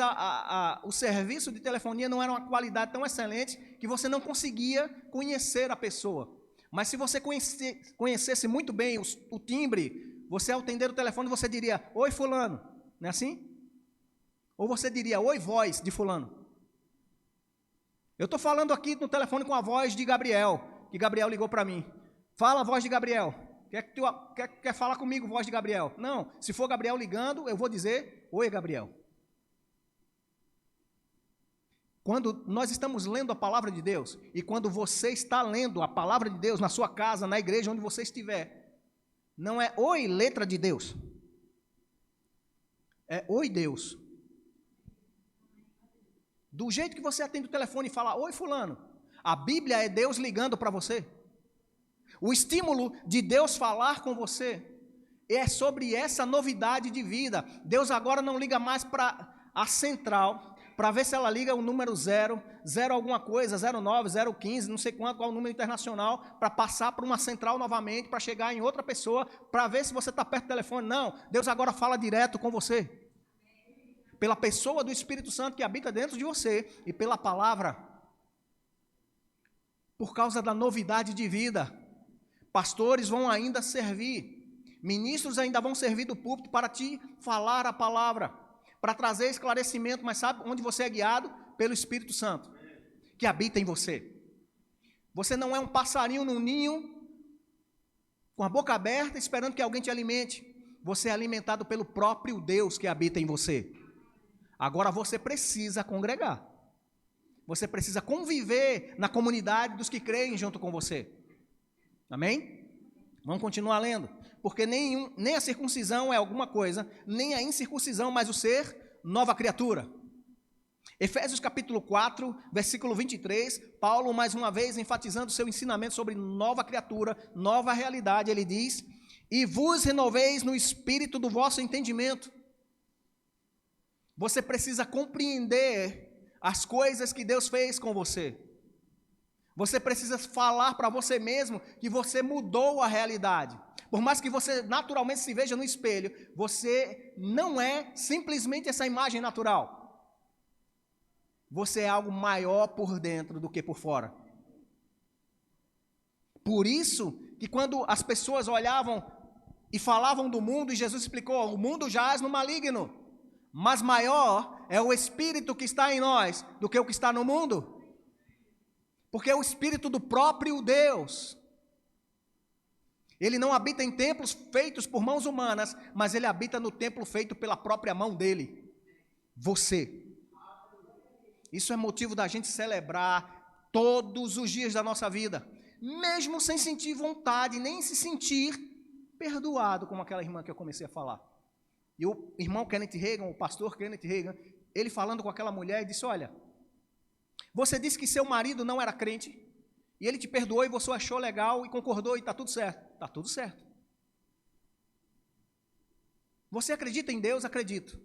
o serviço de telefonia não era uma qualidade tão excelente que você não conseguia conhecer a pessoa. Mas se você conhecesse muito bem o timbre, você ao atender o telefone, você diria: oi fulano, não é assim? Ou você diria: oi voz de fulano. Eu estou falando aqui no telefone com a voz de Gabriel, que Gabriel ligou para mim. Fala, voz de Gabriel. Quer falar comigo, voz de Gabriel? Não, se for Gabriel ligando, eu vou dizer: oi Gabriel. Quando nós estamos lendo a palavra de Deus, e quando você está lendo a palavra de Deus na sua casa, na igreja, onde você estiver, não é oi letra de Deus, é oi Deus. Do jeito que você atende o telefone e fala: oi fulano, a Bíblia é Deus ligando para você. O estímulo de Deus falar com você é sobre essa novidade de vida. Deus agora não liga mais para a central, para ver se ela liga o número 0 alguma coisa, 09, 015, não sei qual o número internacional, para passar para uma central novamente, para chegar em outra pessoa, para ver se você está perto do telefone. Não, Deus agora fala direto com você. Pela pessoa do Espírito Santo que habita dentro de você e pela palavra. Por causa da novidade de vida, pastores vão ainda servir, ministros ainda vão servir do púlpito para te falar a palavra, para trazer esclarecimento, mas sabe onde você é guiado? Pelo Espírito Santo, que habita em você. Você não é um passarinho num ninho, com a boca aberta, esperando que alguém te alimente. Você é alimentado pelo próprio Deus que habita em você. Agora você precisa congregar. Você precisa conviver na comunidade dos que creem junto com você. Amém? Vamos continuar lendo. Porque nem a circuncisão é alguma coisa, nem a incircuncisão, mas o ser nova criatura. Efésios capítulo 4, versículo 23, Paulo mais uma vez enfatizando seu ensinamento sobre nova criatura, nova realidade. Ele diz: e vos renoveis no espírito do vosso entendimento. Você precisa compreender as coisas que Deus fez com você. Você precisa falar para você mesmo que você mudou a realidade. Por mais que você naturalmente se veja no espelho, você não é simplesmente essa imagem natural. Você é algo maior por dentro do que por fora. Por isso que quando as pessoas olhavam e falavam do mundo, e Jesus explicou: o mundo jaz no maligno, mas maior é o Espírito que está em nós do que o que está no mundo? Porque é o Espírito do próprio Deus. Ele não habita em templos feitos por mãos humanas, mas ele habita no templo feito pela própria mão dele. Você. Isso é motivo da gente celebrar todos os dias da nossa vida, mesmo sem sentir vontade, nem se sentir perdoado, como aquela irmã que eu comecei a falar. E o irmão Kenneth Hagin, o pastor Kenneth Hagin, ele falando com aquela mulher, disse: olha, você disse que seu marido não era crente, e ele te perdoou e você achou legal e concordou e está tudo certo. Está tudo certo. Você acredita em Deus? Acredito.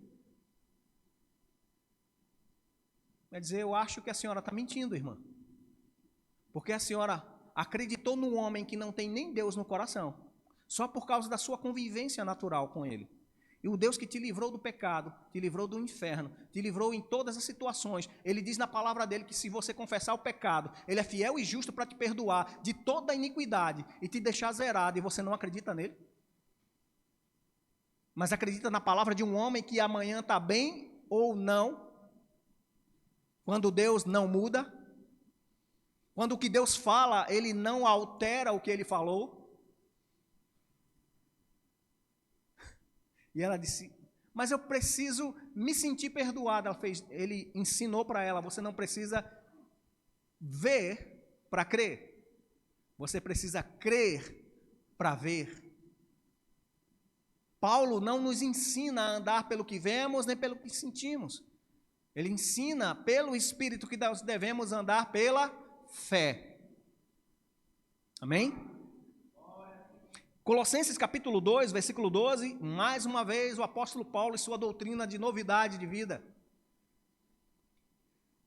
Quer dizer, eu acho que a senhora está mentindo, irmã. Porque a senhora acreditou num homem que não tem nem Deus no coração, só por causa da sua convivência natural com ele. E o Deus que te livrou do pecado, te livrou do inferno, te livrou em todas as situações. Ele diz na palavra dele que se você confessar o pecado, ele é fiel e justo para te perdoar de toda a iniquidade e te deixar zerado, e você não acredita nele? Mas acredita na palavra de um homem que amanhã está bem ou não? Quando Deus não muda? Quando o que Deus fala, ele não altera o que ele falou? E ela disse: mas eu preciso me sentir perdoada. Ele ensinou para ela: você não precisa ver para crer, você precisa crer para ver. Paulo não nos ensina a andar pelo que vemos, nem pelo que sentimos. Ele ensina pelo Espírito que nós devemos andar pela fé. Amém? Colossenses capítulo 2, versículo 12, mais uma vez o apóstolo Paulo e sua doutrina de novidade de vida.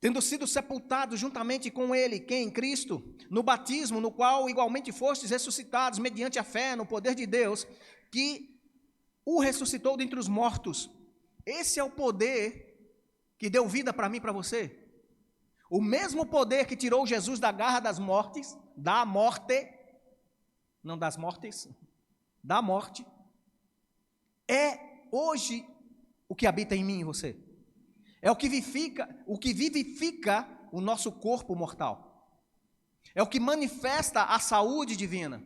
Tendo sido sepultados juntamente com ele, quem? Cristo, no batismo, no qual igualmente fostes ressuscitados mediante a fé no poder de Deus, que o ressuscitou dentre os mortos. Esse é o poder que deu vida para mim e para você. O mesmo poder que tirou Jesus da garra das mortes, da morte, não das mortes, da morte, é hoje o que habita em mim e você. É o que vivifica o nosso corpo mortal. É o que manifesta a saúde divina.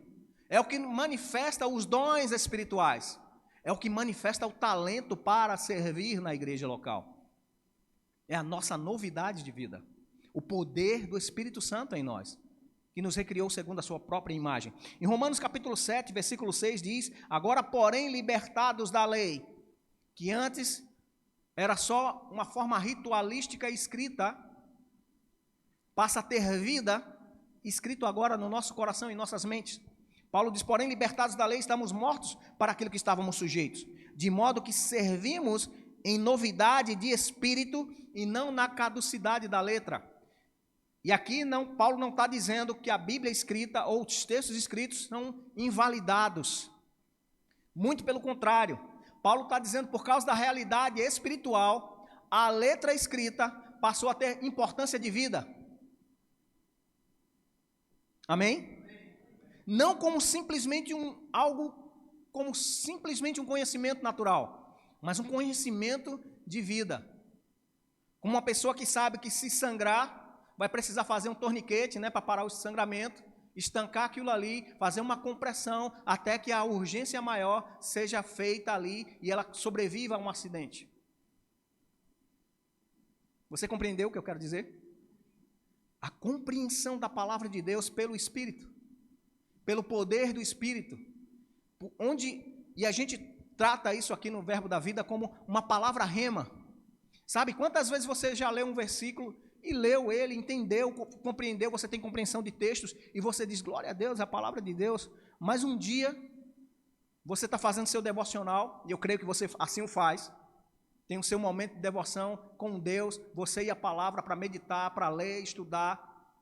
É o que manifesta os dons espirituais. É o que manifesta o talento para servir na igreja local. É a nossa novidade de vida. O poder do Espírito Santo em nós, que nos recriou segundo a sua própria imagem. Em Romanos capítulo 7, versículo 6 diz: agora, porém, libertados da lei, que antes era só uma forma ritualística escrita, passa a ter vida, escrito agora no nosso coração e em nossas mentes. Paulo diz: porém, libertados da lei, estamos mortos para aquilo que estávamos sujeitos, de modo que servimos em novidade de espírito e não na caducidade da letra. E aqui Paulo não está dizendo que a Bíblia escrita ou os textos escritos são invalidados. Muito pelo contrário. Paulo está dizendo, por causa da realidade espiritual, a letra escrita passou a ter importância de vida. Amém? Não como simplesmente um conhecimento natural, mas um conhecimento de vida. Como uma pessoa que sabe que se sangrar, vai precisar fazer um torniquete, para parar o sangramento, estancar aquilo ali, fazer uma compressão, até que a urgência maior seja feita ali e ela sobreviva a um acidente. Você compreendeu o que eu quero dizer? A compreensão da palavra de Deus pelo Espírito, pelo poder do Espírito, e a gente trata isso aqui no Verbo da Vida como uma palavra rema. Sabe, quantas vezes você já leu um versículo e leu ele, entendeu, compreendeu, você tem compreensão de textos, e você diz, glória a Deus, é a palavra de Deus, mas um dia, você está fazendo seu devocional, e eu creio que você assim o faz, tem o seu momento de devoção com Deus, você e a palavra para meditar, para ler, estudar,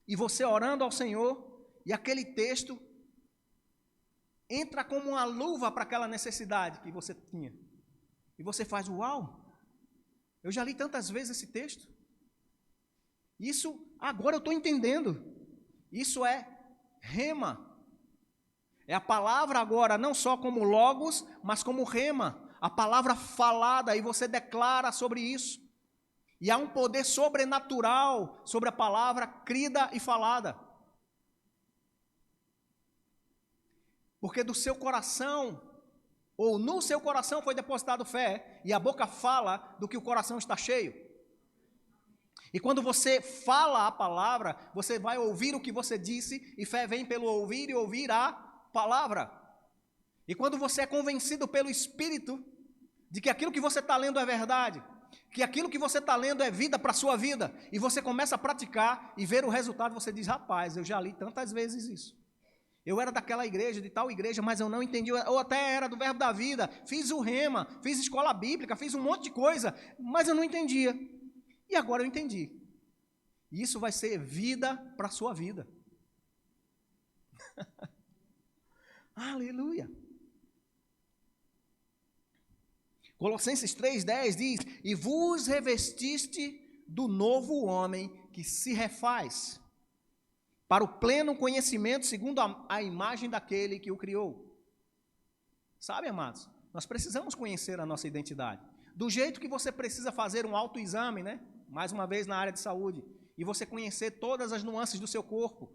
e você orando ao Senhor, e aquele texto entra como uma luva para aquela necessidade que você tinha, e você faz, uau, eu já li tantas vezes esse texto, isso, agora eu estou entendendo. Isso é rema. É a palavra agora, não só como logos, mas como rema. a palavra falada, e você declara sobre isso. E há um poder sobrenatural sobre a palavra crida e falada. Porque do seu coração, ou no seu coração foi depositado fé, e a boca fala do que o coração está cheio. E quando você fala a palavra, você vai ouvir o que você disse, e fé vem pelo ouvir e ouvir a palavra. E quando você é convencido pelo Espírito de que aquilo que você está lendo é verdade, que aquilo que você está lendo é vida para a sua vida, e você começa a praticar e ver o resultado, você diz, rapaz, eu já li tantas vezes isso. Eu era daquela igreja, de tal igreja, mas eu não entendi, ou até era do Verbo da Vida, fiz o rema, fiz escola bíblica, fiz um monte de coisa, mas eu não entendia. E agora eu entendi. E isso vai ser vida para a sua vida. Aleluia. Colossenses 3,10 diz, e vos revestiste do novo homem que se refaz, para o pleno conhecimento segundo a imagem daquele que o criou. Sabe, amados, nós precisamos conhecer a nossa identidade. Do jeito que você precisa fazer um autoexame, né? Mais uma vez na área de saúde, e você conhecer todas as nuances do seu corpo,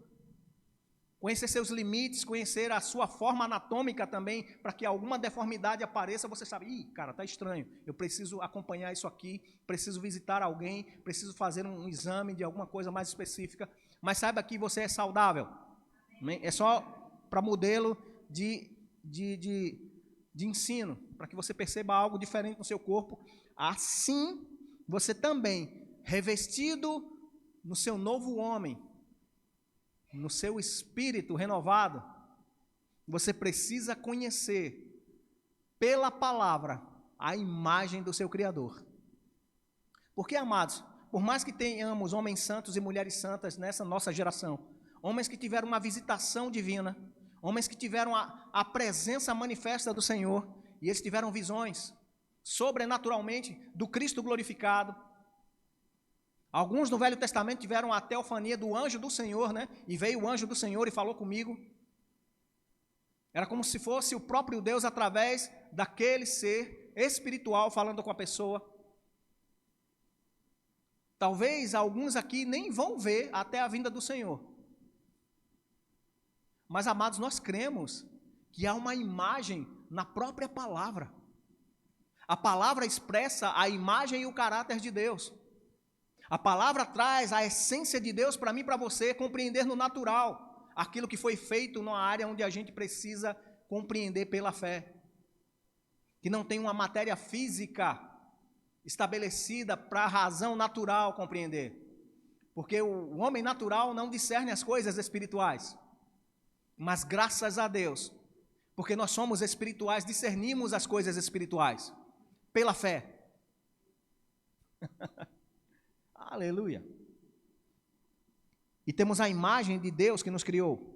conhecer seus limites, conhecer a sua forma anatômica também, para que alguma deformidade apareça, você sabe, ih, cara, tá estranho, eu preciso acompanhar isso aqui, preciso visitar alguém, preciso fazer um exame de alguma coisa mais específica, mas saiba que você é saudável. É só para modelo de ensino, para que você perceba algo diferente no seu corpo. Assim, você também, revestido no seu novo homem, no seu espírito renovado, você precisa conhecer pela palavra a imagem do seu Criador. Porque, amados, por mais que tenhamos homens santos e mulheres santas nessa nossa geração, homens que tiveram uma visitação divina, homens que tiveram a presença manifesta do Senhor, e eles tiveram visões sobrenaturalmente do Cristo glorificado. Alguns no Velho Testamento tiveram a teofania do anjo do Senhor, né? E veio o anjo do Senhor e falou comigo. Era como se fosse o próprio Deus através daquele ser espiritual falando com a pessoa. Talvez alguns aqui nem vão ver até a vinda do Senhor. Mas, amados, nós cremos que há uma imagem na própria palavra. A palavra expressa a imagem e o caráter de Deus. A palavra traz a essência de Deus para mim e para você compreender no natural aquilo que foi feito numa área onde a gente precisa compreender pela fé. Que não tem uma matéria física estabelecida para a razão natural compreender. Porque o homem natural não discerne as coisas espirituais. Mas graças a Deus, porque nós somos espirituais, discernimos as coisas espirituais pela fé. Aleluia. E temos a imagem de Deus que nos criou.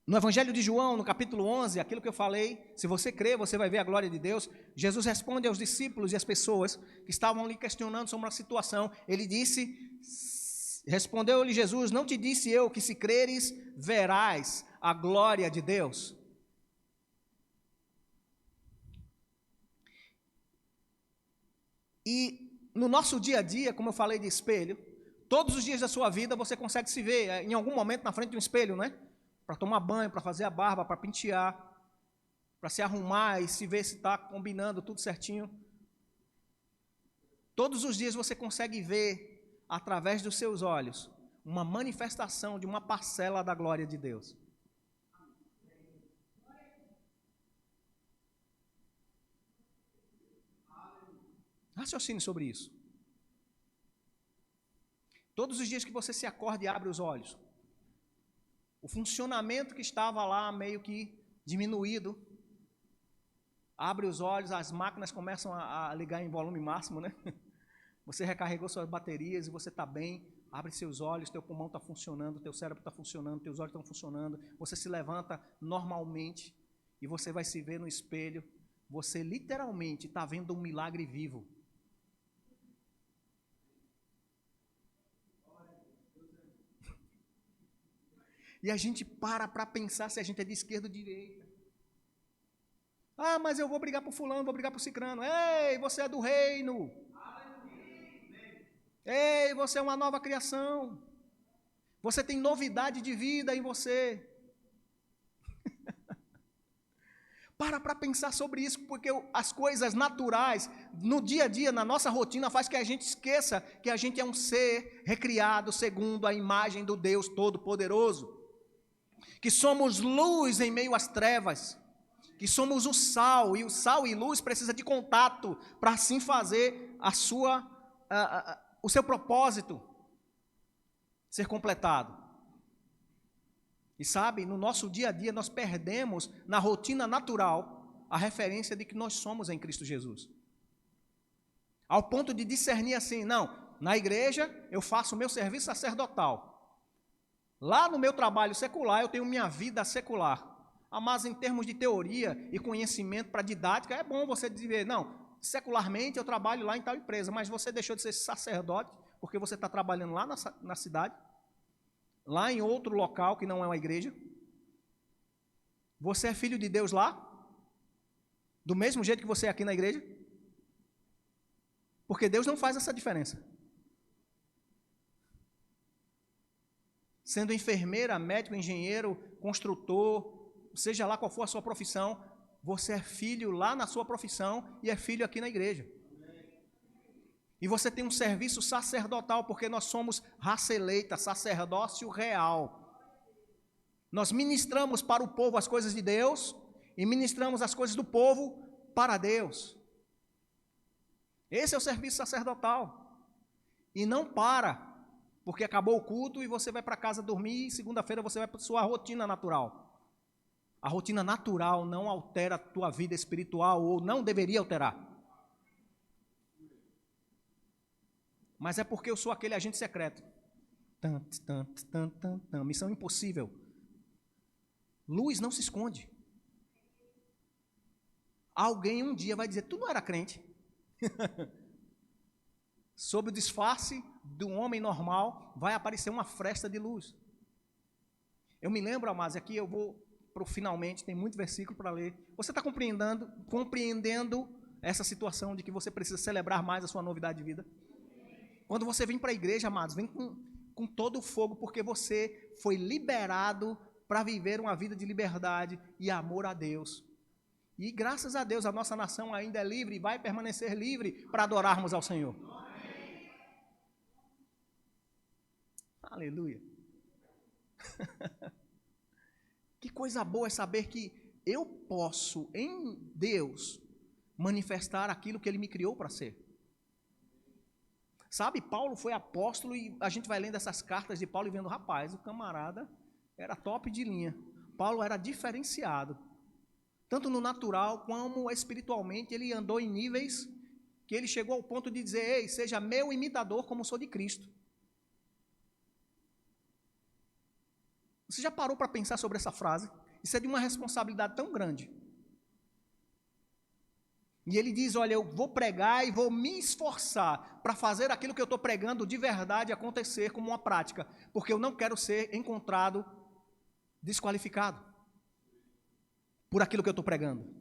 No Evangelho de João, no capítulo 11, aquilo que eu falei, se você crer, você vai ver a glória de Deus. Jesus responde aos discípulos e às pessoas que estavam ali questionando sobre uma situação. Ele disse, respondeu-lhe Jesus, não te disse eu que se creres, verás a glória de Deus? E no nosso dia a dia, como eu falei de espelho, todos os dias da sua vida você consegue se ver em algum momento na frente de um espelho, né? Para tomar banho, para fazer a barba, para pentear, para se arrumar e se ver se está combinando tudo certinho. Todos os dias você consegue ver, através dos seus olhos, uma manifestação de uma parcela da glória de Deus. Raciocine sobre isso. Todos os dias que você se acorda e abre os olhos, o funcionamento que estava lá meio que diminuído, abre os olhos, as máquinas começam a ligar em volume máximo, né? Você recarregou suas baterias e você está bem, abre seus olhos, teu pulmão está funcionando, teu cérebro está funcionando, teus olhos estão funcionando, você se levanta normalmente e você vai se ver no espelho, você literalmente está vendo um milagre vivo. E a gente para pensar se a gente é de esquerda ou de direita. Ah, mas eu vou brigar por fulano, vou brigar por cicrano. Ei, você é do reino. Ei, você é uma nova criação. Você tem novidade de vida em você. Para pensar sobre isso, porque as coisas naturais, no dia a dia, na nossa rotina, faz que a gente esqueça que a gente é um ser recriado segundo a imagem do Deus Todo-Poderoso, que somos luz em meio às trevas, que somos o sal, e o sal e luz precisa de contato para assim fazer o seu propósito ser completado. E sabe, no nosso dia a dia nós perdemos na rotina natural a referência de que nós somos em Cristo Jesus. Ao ponto de discernir assim, não, na igreja eu faço o meu serviço sacerdotal. Lá no meu trabalho secular eu tenho minha vida secular. Mas em termos de teoria e conhecimento para didática, é bom você dizer, não, secularmente eu trabalho lá em tal empresa, mas você deixou de ser sacerdote porque você está trabalhando lá na cidade, lá em outro local que não é uma igreja. Você é filho de Deus lá? Do mesmo jeito que você é aqui na igreja? Porque Deus não faz essa diferença. Sendo enfermeira, médico, engenheiro, construtor, seja lá qual for a sua profissão, você é filho lá na sua profissão e é filho aqui na igreja. E você tem um serviço sacerdotal, porque nós somos raça eleita, sacerdócio real. Nós ministramos para o povo as coisas de Deus e ministramos as coisas do povo para Deus. Esse é o serviço sacerdotal. E não para, porque acabou o culto e você vai para casa dormir e segunda-feira você vai para a sua rotina natural. A rotina natural não altera a tua vida espiritual, ou não deveria alterar. Mas é porque eu sou aquele agente secreto. Missão impossível. Luz não se esconde. Alguém um dia vai dizer, tu não era crente? Sob o disfarce do homem normal, vai aparecer uma fresta de luz. Eu me lembro, amados, aqui eu vou para o finalmente, tem muito versículo para ler. Você está compreendendo essa situação de que você precisa celebrar mais a sua novidade de vida? Quando você vem para a igreja, amados, vem com todo o fogo, porque você foi liberado para viver uma vida de liberdade e amor a Deus. E graças a Deus a nossa nação ainda é livre e vai permanecer livre para adorarmos ao Senhor. Aleluia. Que coisa boa é saber que eu posso, em Deus, manifestar aquilo que Ele me criou para ser. Sabe, Paulo foi apóstolo e a gente vai lendo essas cartas de Paulo e vendo, rapaz, o camarada era top de linha. Paulo era diferenciado. Tanto no natural como espiritualmente, ele andou em níveis que ele chegou ao ponto de dizer, ei, seja meu imitador como sou de Cristo. Você já parou para pensar sobre essa frase? Isso é de uma responsabilidade tão grande. E ele diz, olha, eu vou pregar e vou me esforçar para fazer aquilo que eu estou pregando de verdade acontecer como uma prática, porque eu não quero ser encontrado desqualificado por aquilo que eu estou pregando.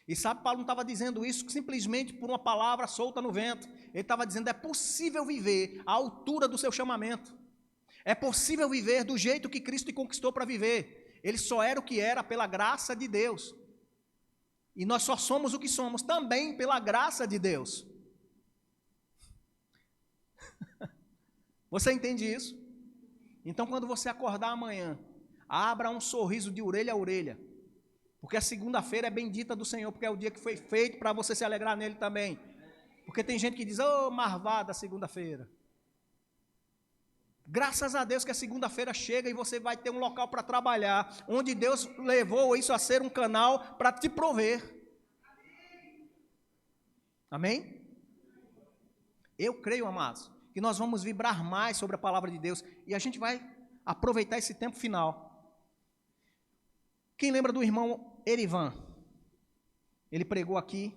E sabe, Paulo não estava dizendo isso simplesmente por uma palavra solta no vento. Ele estava dizendo, é possível viver à altura do seu chamamento. É possível viver do jeito que Cristo te conquistou para viver. Ele só era o que era pela graça de Deus. E nós só somos o que somos também pela graça de Deus. Você entende isso? Então, quando você acordar amanhã, abra um sorriso de orelha a orelha. Porque a segunda-feira é bendita do Senhor, porque é o dia que foi feito para você se alegrar nele também. Porque tem gente que diz, ô, marvada segunda-feira. Graças a Deus que a segunda-feira chega e você vai ter um local para trabalhar, onde Deus levou isso a ser um canal para te prover. Amém? Eu creio, amados, que nós vamos vibrar mais sobre a palavra de Deus e a gente vai aproveitar esse tempo final. Quem lembra do irmão Erivan? Ele pregou aqui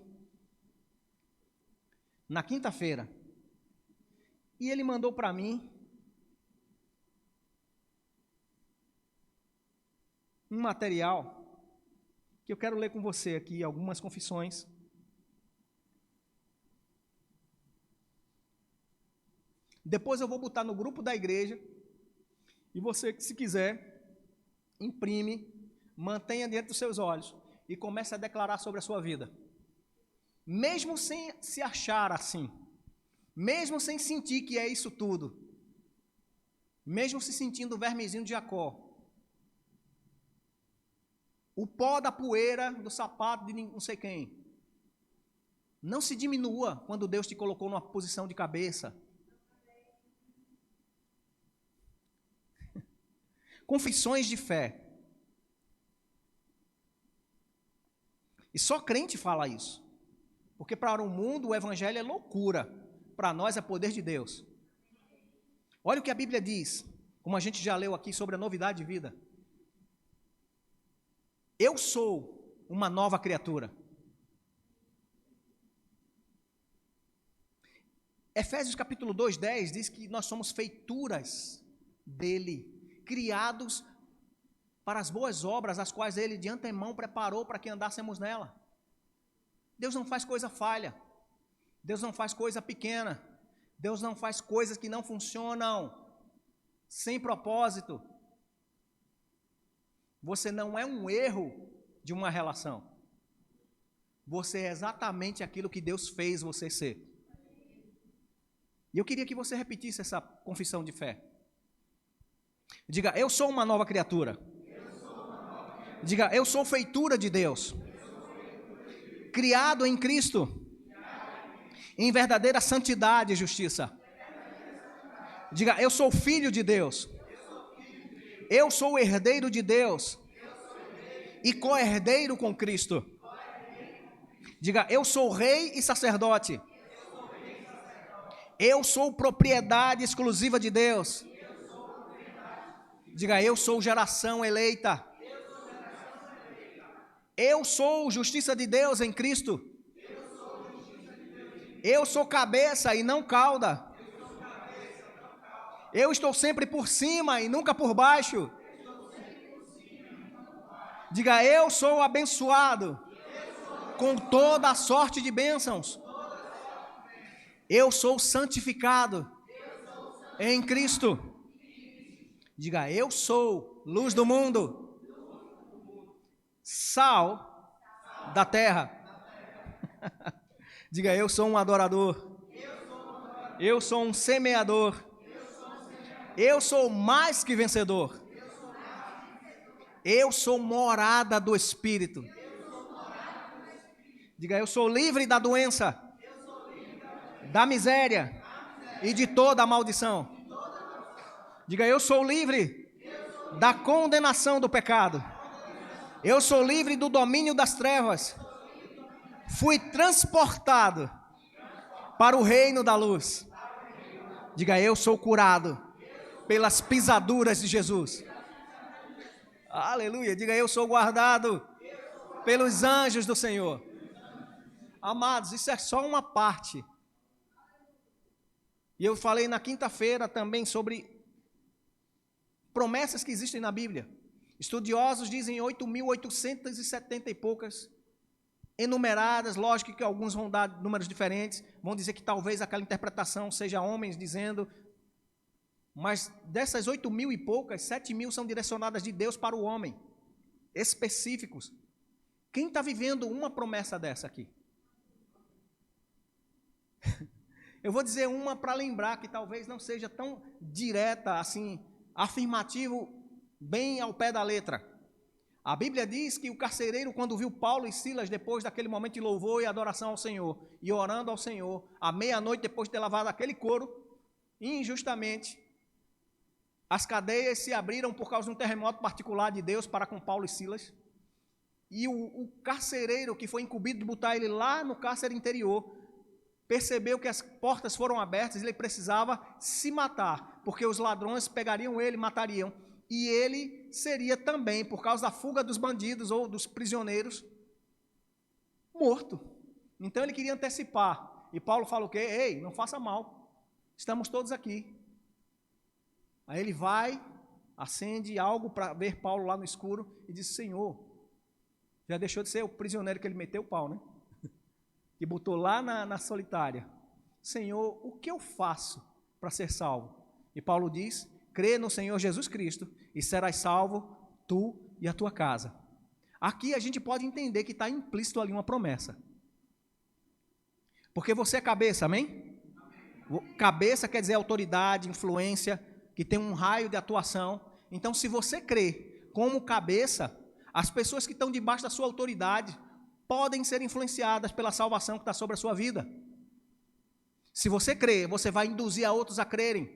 na quinta-feira e ele mandou para mim um material que eu quero ler com você aqui algumas confissões. Depois eu vou botar no grupo da igreja, e você, se quiser, imprime, mantenha diante dos seus olhos e comece a declarar sobre a sua vida. Mesmo sem se achar assim, mesmo sem sentir que é isso tudo, mesmo se sentindo o vermezinho de Jacó, o pó da poeira do sapato de não sei quem, não se diminua quando Deus te colocou numa posição de cabeça. Confissões de fé. E só crente fala isso. Porque para o mundo o evangelho é loucura. Para nós é poder de Deus. Olha o que a Bíblia diz, como a gente já leu aqui sobre a novidade de vida. Eu sou uma nova criatura. Efésios capítulo 2:10 diz que nós somos feituras dele, criados para as boas obras, as quais ele de antemão preparou para que andássemos nela. Deus não faz coisa falha, Deus não faz coisa pequena, Deus não faz coisas que não funcionam, sem propósito. Você não é um erro de uma relação, você é exatamente aquilo que Deus fez você ser. E eu queria que você repetisse essa confissão de fé. Diga, eu sou uma nova criatura. Diga, eu sou feitura de Deus. Criado em Cristo, em verdadeira santidade e justiça. Diga, eu sou filho de Deus. Eu sou herdeiro de Deus e co-herdeiro com Cristo. Diga, eu sou rei e sacerdote. Eu sou propriedade exclusiva de Deus. Diga, eu sou geração eleita. Eu sou justiça de Deus em Cristo. Eu sou cabeça e não cauda. Eu estou sempre por cima e nunca por baixo. Diga, eu sou abençoado com toda a sorte de bênçãos. Eu sou santificado em Cristo. Diga, eu sou luz do mundo. Sal da terra. Diga, eu sou um adorador. Eu sou um semeador. Eu sou mais que vencedor. Eu sou morada do Espírito. Diga, eu sou livre da doença, da miséria e de toda a maldição. Diga, eu sou livre da condenação do pecado. Eu sou livre do domínio das trevas. Fui transportado para o reino da luz. Diga, eu sou curado pelas pisaduras de Jesus. Aleluia. Diga, eu sou guardado pelos anjos do Senhor. Amados, isso é só uma parte. E eu falei na quinta-feira também sobre promessas que existem na Bíblia. Estudiosos dizem 8.870 e poucas enumeradas. Lógico que alguns vão dar números diferentes, vão dizer que talvez aquela interpretação seja homens dizendo, mas dessas 8.000 e poucas, 7.000 são direcionadas de Deus para o homem, específicos. Quem está vivendo uma promessa dessa aqui? Eu vou dizer uma para lembrar que talvez não seja tão direta assim, afirmativo, bem ao pé da letra. A Bíblia diz que o carcereiro, quando viu Paulo e Silas, depois daquele momento de louvor e adoração ao Senhor, e orando ao Senhor, à meia-noite, depois de ter lavado aquele couro, injustamente, as cadeias se abriram por causa de um terremoto particular de Deus para com Paulo e Silas, e o carcereiro, que foi incumbido de botar ele lá no cárcere interior, percebeu que as portas foram abertas e ele precisava se matar, porque os ladrões pegariam ele, matariam, e ele seria também, por causa da fuga dos bandidos ou dos prisioneiros, morto. Então ele queria antecipar. E Paulo fala o quê? Ei, não faça mal, estamos todos aqui. Aí ele vai, acende algo para ver Paulo lá no escuro e diz, Senhor, Já deixou de ser o prisioneiro que ele meteu o pau, né? Que botou lá na solitária. Senhor, o que eu faço para ser salvo? E Paulo diz, crê no Senhor Jesus Cristo e serás salvo, tu e a tua casa. Aqui a gente pode entender que está implícito ali uma promessa. Porque você é cabeça, amém? Cabeça quer dizer autoridade, influência, que tem um raio de atuação. Então, se você crê como cabeça, as pessoas que estão debaixo da sua autoridade podem ser influenciadas pela salvação que está sobre a sua vida. Se você crê, você vai induzir a outros a crerem,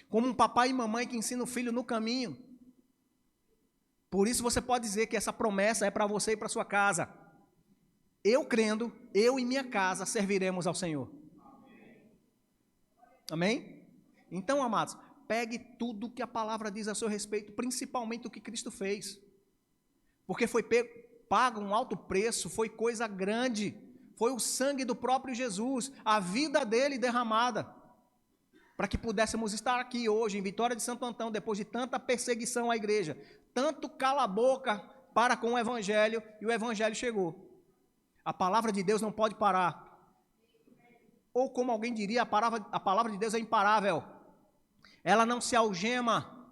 como um papai e mamãe que ensina o filho no caminho. Por isso você pode dizer que essa promessa é para você e para sua casa. Eu crendo, eu e minha casa serviremos ao Senhor. Amém? Então, amados, pegue tudo que a palavra diz a seu respeito, principalmente o que Cristo fez. Porque foi pago um alto preço, foi coisa grande, foi o sangue do próprio Jesus, a vida dele derramada, para que pudéssemos estar aqui hoje, em Vitória de Santo Antão, depois de tanta perseguição à igreja, tanto cala a boca para com o Evangelho, e o Evangelho chegou. A palavra de Deus não pode parar. Ou como alguém diria, a palavra de Deus é imparável. Ela não se algema,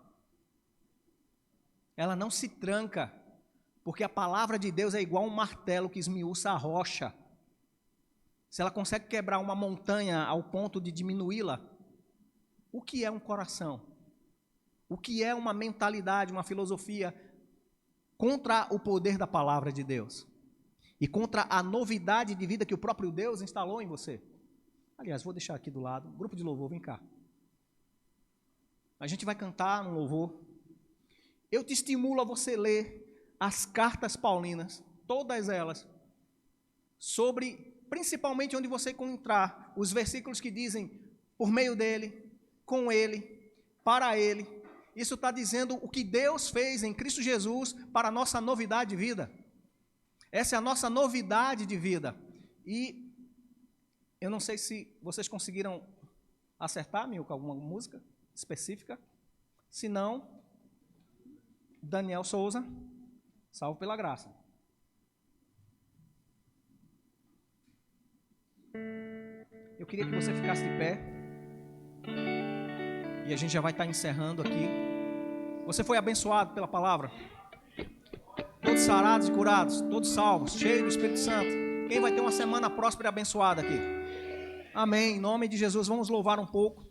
ela não se tranca, porque a palavra de Deus é igual um martelo que esmiuça a rocha. Se ela consegue quebrar uma montanha ao ponto de diminuí-la, o que é um coração? O que é uma mentalidade, uma filosofia contra o poder da palavra de Deus? E contra a novidade de vida que o próprio Deus instalou em você? Aliás, vou deixar aqui do lado, grupo de louvor, vem cá. A gente vai cantar um louvor. Eu te estimulo a você ler as cartas paulinas, todas elas, sobre, principalmente onde você encontrar os versículos que dizem, por meio dele, com ele, para ele. Isso está dizendo o que Deus fez em Cristo Jesus para a nossa novidade de vida. Essa é a nossa novidade de vida. E eu não sei se vocês conseguiram acertar, Milka, alguma música específica. Se não, Daniel Souza, Salvo pela Graça. Eu queria que você ficasse de pé. E a gente já vai estar encerrando aqui. Você foi abençoado pela palavra? Todos sarados e curados, todos salvos, cheios do Espírito Santo. Quem vai ter uma semana próspera e abençoada aqui? Amém. Em nome de Jesus, vamos louvar um pouco.